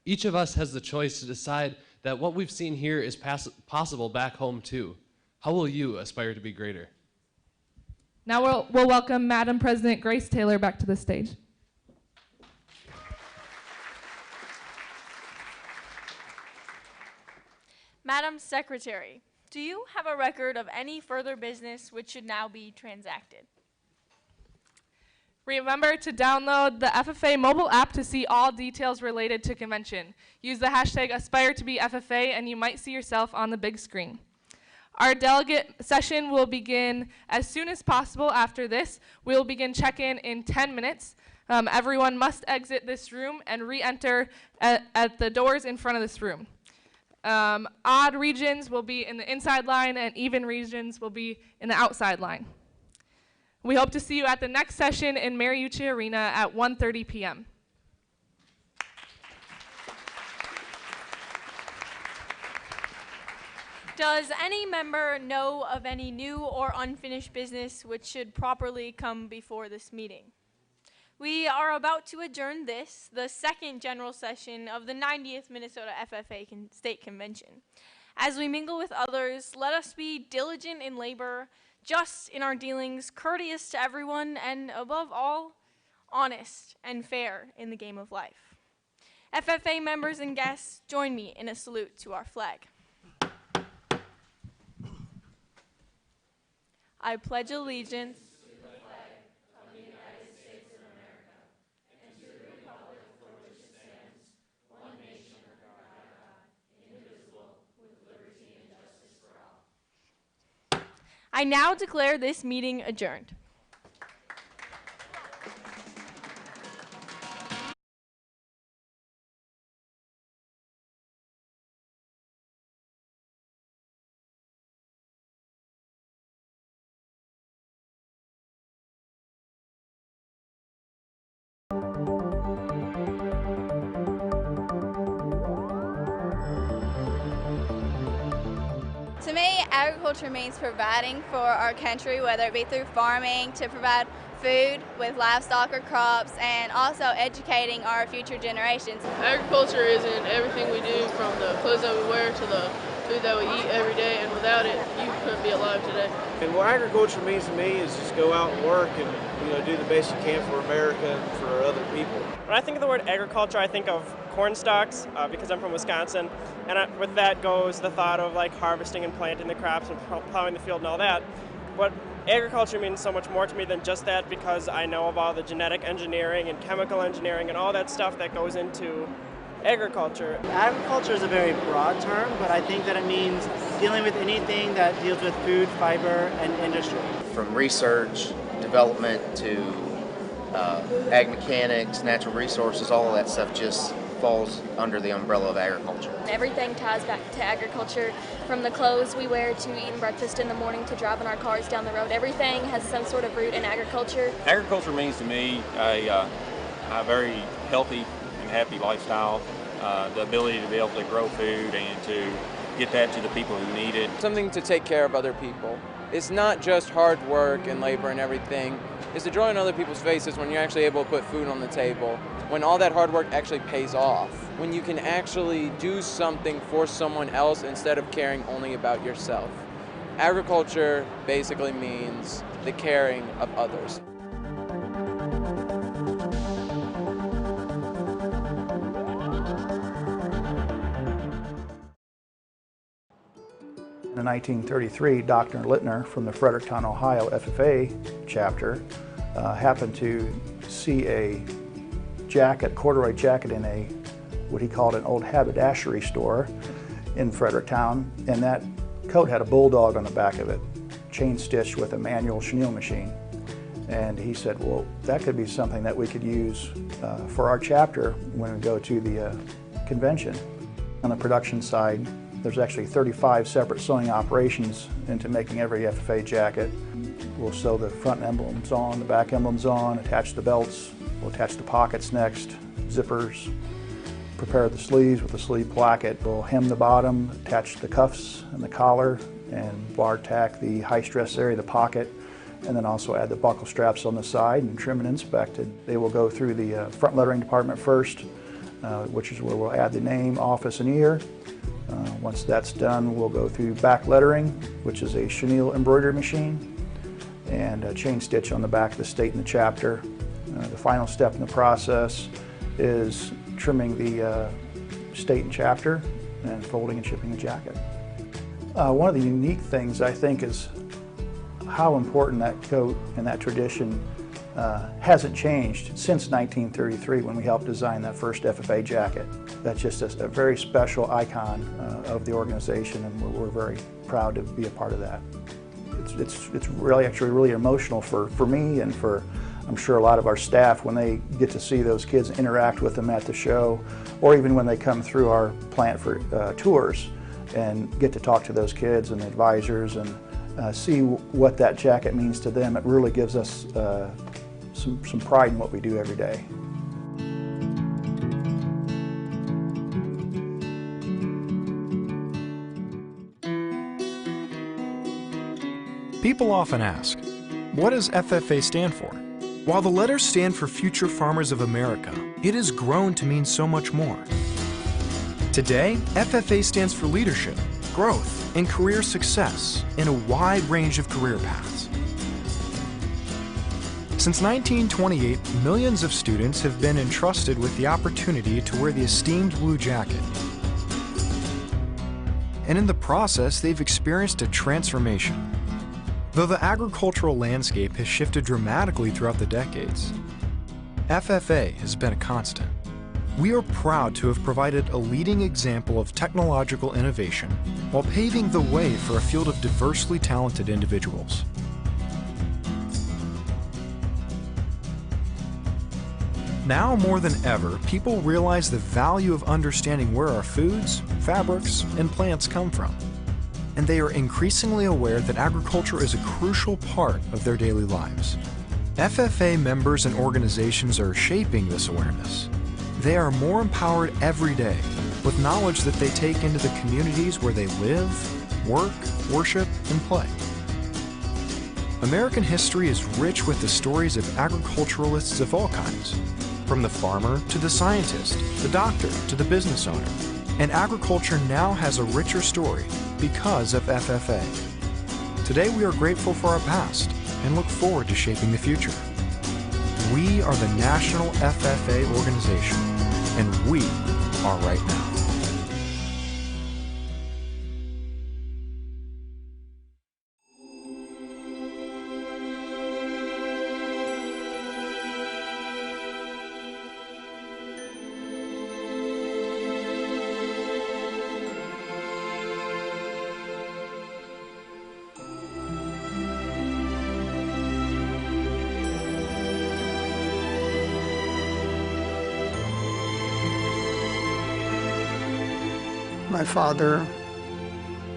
Each of us has the choice to decide that what we've seen here is possible back home too. How will you aspire to be greater? Now we'll welcome Madam President Grace Taylor back to the stage. Madam Secretary, do you have a record of any further business which should now be transacted? Remember to download the FFA mobile app to see all details related to convention. Use the hashtag #AspireToBeFFA and you might see yourself on the big screen. Our delegate session will begin as soon as possible after this. We'll begin check-in in 10 minutes. Everyone must exit this room and re-enter at the doors in front of this room. Odd regions will be in the inside line and even regions will be in the outside line. We hope to see you at the next session in Mariucci Arena at 1:30 p.m. Does any member know of any new or unfinished business which should properly come before this meeting? We are about to adjourn the second general session of the 90th Minnesota FFA State Convention. As we mingle with others, let us be diligent in labor, just in our dealings, courteous to everyone, and above all, honest and fair in the game of life. FFA members and guests, join me in a salute to our flag. I pledge allegiance to the flag of the United States of America and to the republic for which it stands, one nation under God, indivisible, with liberty and justice for all. I now declare this meeting adjourned. To me, agriculture means providing for our country, whether it be through farming, to provide food with livestock or crops, and also educating our future generations. Agriculture is in everything we do, from the clothes that we wear to the food that we eat every day, and without it, you couldn't be alive today. And what agriculture means to me is just go out and work and do the best you can for America and for other people. When I think of the word agriculture, I think of corn stalks because I'm from Wisconsin, and with that goes the thought of like harvesting and planting the crops and plowing the field and all that. But agriculture means so much more to me than just that, because I know of all the genetic engineering and chemical engineering and all that stuff that goes into agriculture. Agriculture is a very broad term, but I think that it means dealing with anything that deals with food, fiber, and industry. From research, development to ag mechanics, natural resources, all of that stuff just falls under the umbrella of agriculture. Everything ties back to agriculture, from the clothes we wear to eating breakfast in the morning to driving our cars down the road. Everything has some sort of root in agriculture. Agriculture means to me a very healthy and happy lifestyle, the ability to be able to grow food and to get that to the people who need it. Something to take care of other people. It's not just hard work and labor and everything. It's the joy in other people's faces when you're actually able to put food on the table, when all that hard work actually pays off, when you can actually do something for someone else instead of caring only about yourself. Agriculture basically means the caring of others. In 1933, Dr. Leyton from the Fredericktown, Ohio FFA chapter happened to see a jacket, corduroy jacket in a, what he called an old haberdashery store in Fredericktown, and that coat had a bulldog on the back of it, chain stitched with a manual chenille machine. And he said, well, that could be something that we could use for our chapter when we go to the convention. On the production side, there's actually 35 separate sewing operations into making every FFA jacket. We'll sew the front emblems on, the back emblems on, attach the belts. We'll attach the pockets next, zippers. Prepare the sleeves with the sleeve placket. We'll hem the bottom, attach the cuffs and the collar, and bar tack the high stress area, the pocket, and then also add the buckle straps on the side and trim and inspect it. They will go through the front lettering department first, which is where we'll add the name, office, and year. Once that's done, we'll go through back lettering, which is a chenille embroidery machine, and a chain stitch on the back of the state and the chapter. The final step in the process is trimming the state and chapter and folding and shipping the jacket. One of the unique things I think is how important that coat and that tradition hasn't changed since 1933 when we helped design that first FFA jacket. That's just a very special icon of the organization, and we're very proud to be a part of that. It's really actually really emotional for me and for I'm sure a lot of our staff when they get to see those kids interact with them at the show, or even when they come through our plant for tours and get to talk to those kids and the advisors and see what that jacket means to them. It really gives us some pride in what we do every day. People often ask, what does FFA stand for? While the letters stand for Future Farmers of America, it has grown to mean so much more. Today, FFA stands for leadership, growth, and career success in a wide range of career paths. Since 1928, millions of students have been entrusted with the opportunity to wear the esteemed blue jacket. And in the process, they've experienced a transformation. Though the agricultural landscape has shifted dramatically throughout the decades, FFA has been a constant. We are proud to have provided a leading example of technological innovation while paving the way for a field of diversely talented individuals. Now more than ever, people realize the value of understanding where our foods, fabrics, and plants come from. And they are increasingly aware that agriculture is a crucial part of their daily lives. FFA members and organizations are shaping this awareness. They are more empowered every day with knowledge that they take into the communities where they live, work, worship, and play. American history is rich with the stories of agriculturalists of all kinds, from the farmer to the scientist, the doctor to the business owner. And agriculture now has a richer story because of FFA. Today we are grateful for our past and look forward to shaping the future. We are the National FFA organization, and we are right now. My father,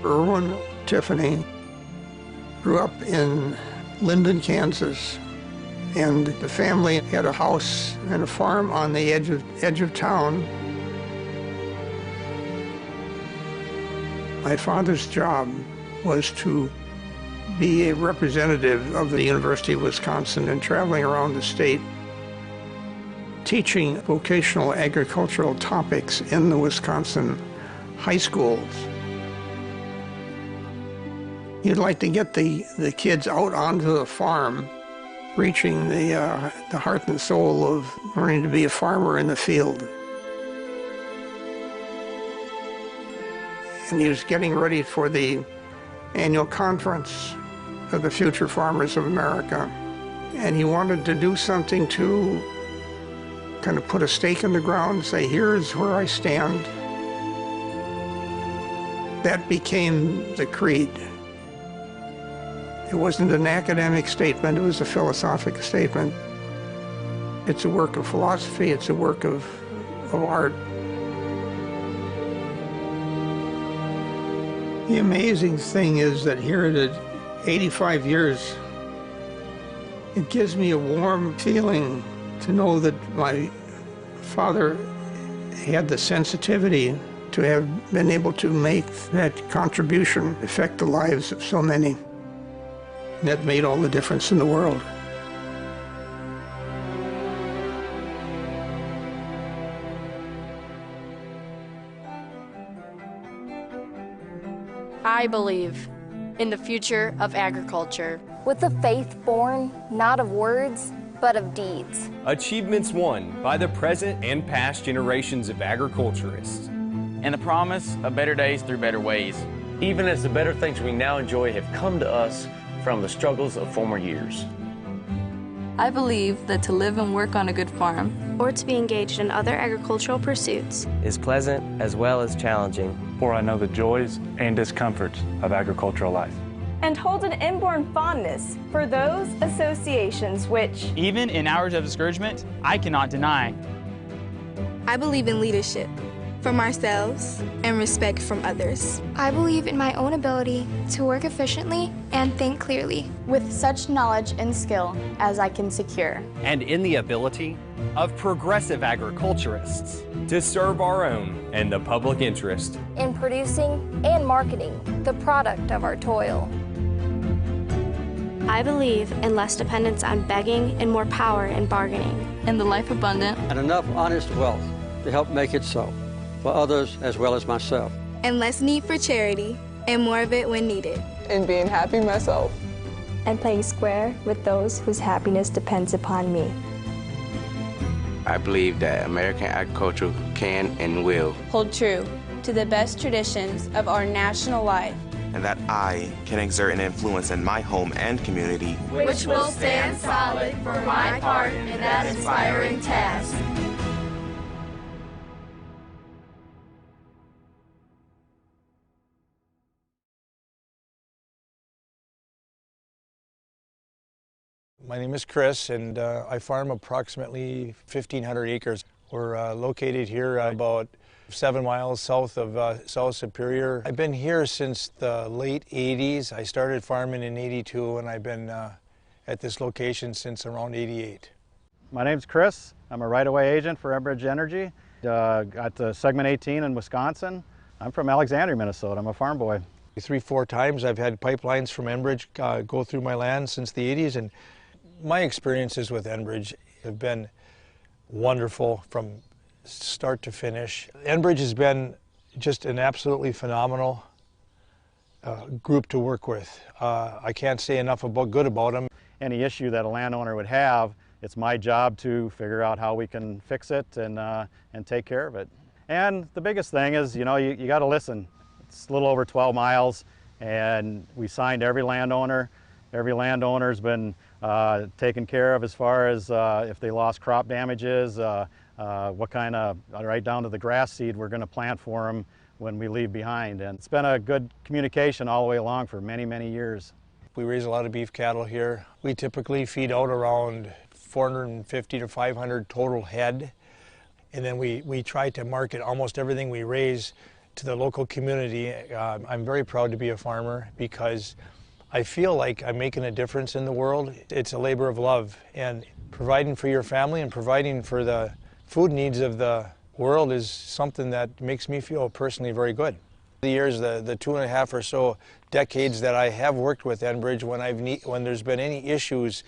Irwin Tiffany, grew up in Linden, Kansas, and the family had a house and a farm on the edge of town. My father's job was to be a representative of the University of Wisconsin and traveling around the state teaching vocational agricultural topics in the Wisconsin high schools. You'd like to get the kids out onto the farm, reaching the heart and soul of learning to be a farmer in the field. And he was getting ready for the annual conference of the Future Farmers of America. And he wanted to do something to kind of put a stake in the ground and say, here's where I stand. That became the creed. It wasn't an academic statement, it was a philosophic statement. It's a work of philosophy, it's a work of art. The amazing thing is that here at 85 years It gives me a warm feeling to know that my father had the sensitivity to have been able to make that contribution affect the lives of so many. And that made all the difference in the world. I believe in the future of agriculture. With a faith born not of words, but of deeds. Achievements won by the present and past generations of agriculturists. And the promise of better days through better ways. Even as the better things we now enjoy have come to us from the struggles of former years. I believe that to live and work on a good farm, or to be engaged in other agricultural pursuits, is pleasant as well as challenging. For I know the joys and discomforts of agricultural life. And hold an inborn fondness for those associations which, even in hours of discouragement, I cannot deny. I believe in leadership from ourselves and respect from others. I believe in my own ability to work efficiently and think clearly, with such knowledge and skill as I can secure. And in the ability of progressive agriculturists to serve our own and the public interest. In producing and marketing the product of our toil. I believe in less dependence on begging and more power in bargaining. In the life abundant. And enough honest wealth to help make it so, for others as well as myself. And less need for charity, and more of it when needed. And being happy myself. And playing square with those whose happiness depends upon me. I believe that American agriculture can and will hold true to the best traditions of our national life. And that I can exert an influence in my home and community, which will stand solid for my part in that inspiring task. My name is Chris, and I farm approximately 1,500 acres. We're located here about 7 miles south of South Superior. I've been here since the late 80s. I started farming in 82, and I've been at this location since around 88. My name's Chris. I'm a right-of-way agent for Enbridge Energy. Got segment 18 in Wisconsin. I'm from Alexandria, Minnesota. I'm a farm boy. 3-4 times I've had pipelines from Enbridge go through my land since the 80s, and my experiences with Enbridge have been wonderful from start to finish. Enbridge has been just an absolutely phenomenal group to work with. I can't say enough good about them. Any issue that a landowner would have, it's my job to figure out how we can fix it and take care of it. And the biggest thing is, you know, you got to listen. It's a little over 12 miles, and we signed every landowner. Every landowner's been taken care of as far as if they lost crop damages, what kind of, right down to the grass seed we're going to plant for them when we leave behind. And it's been a good communication all the way along for many, many years. We raise a lot of beef cattle here. We typically feed out around 450 to 500 total head. And then we try to market almost everything we raise to the local community. I'm very proud to be a farmer because I feel like I'm making a difference in the world. It's a labor of love, and providing for your family and providing for the food needs of the world is something that makes me feel personally very good. The years, the 2.5 or so decades that I have worked with Enbridge, when there's been any issues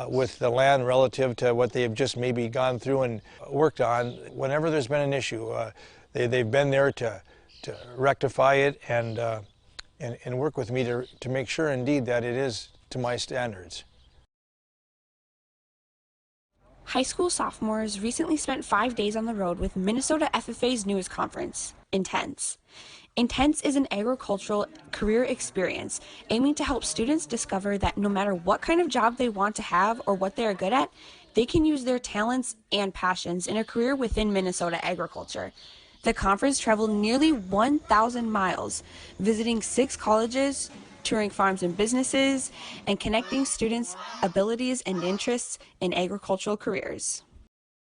with the land relative to what they've just maybe gone through and worked on, whenever there's been an issue, they've been there to rectify it and work with me to make sure indeed that it is to my standards. High school sophomores recently spent 5 days on the road with Minnesota FFA's newest conference, Intense. Intense is an agricultural career experience aiming to help students discover that no matter what kind of job they want to have or what they are good at, they can use their talents and passions in a career within Minnesota agriculture. The conference traveled nearly 1,000 miles, visiting 6 colleges, touring farms and businesses, and connecting students' abilities and interests in agricultural careers.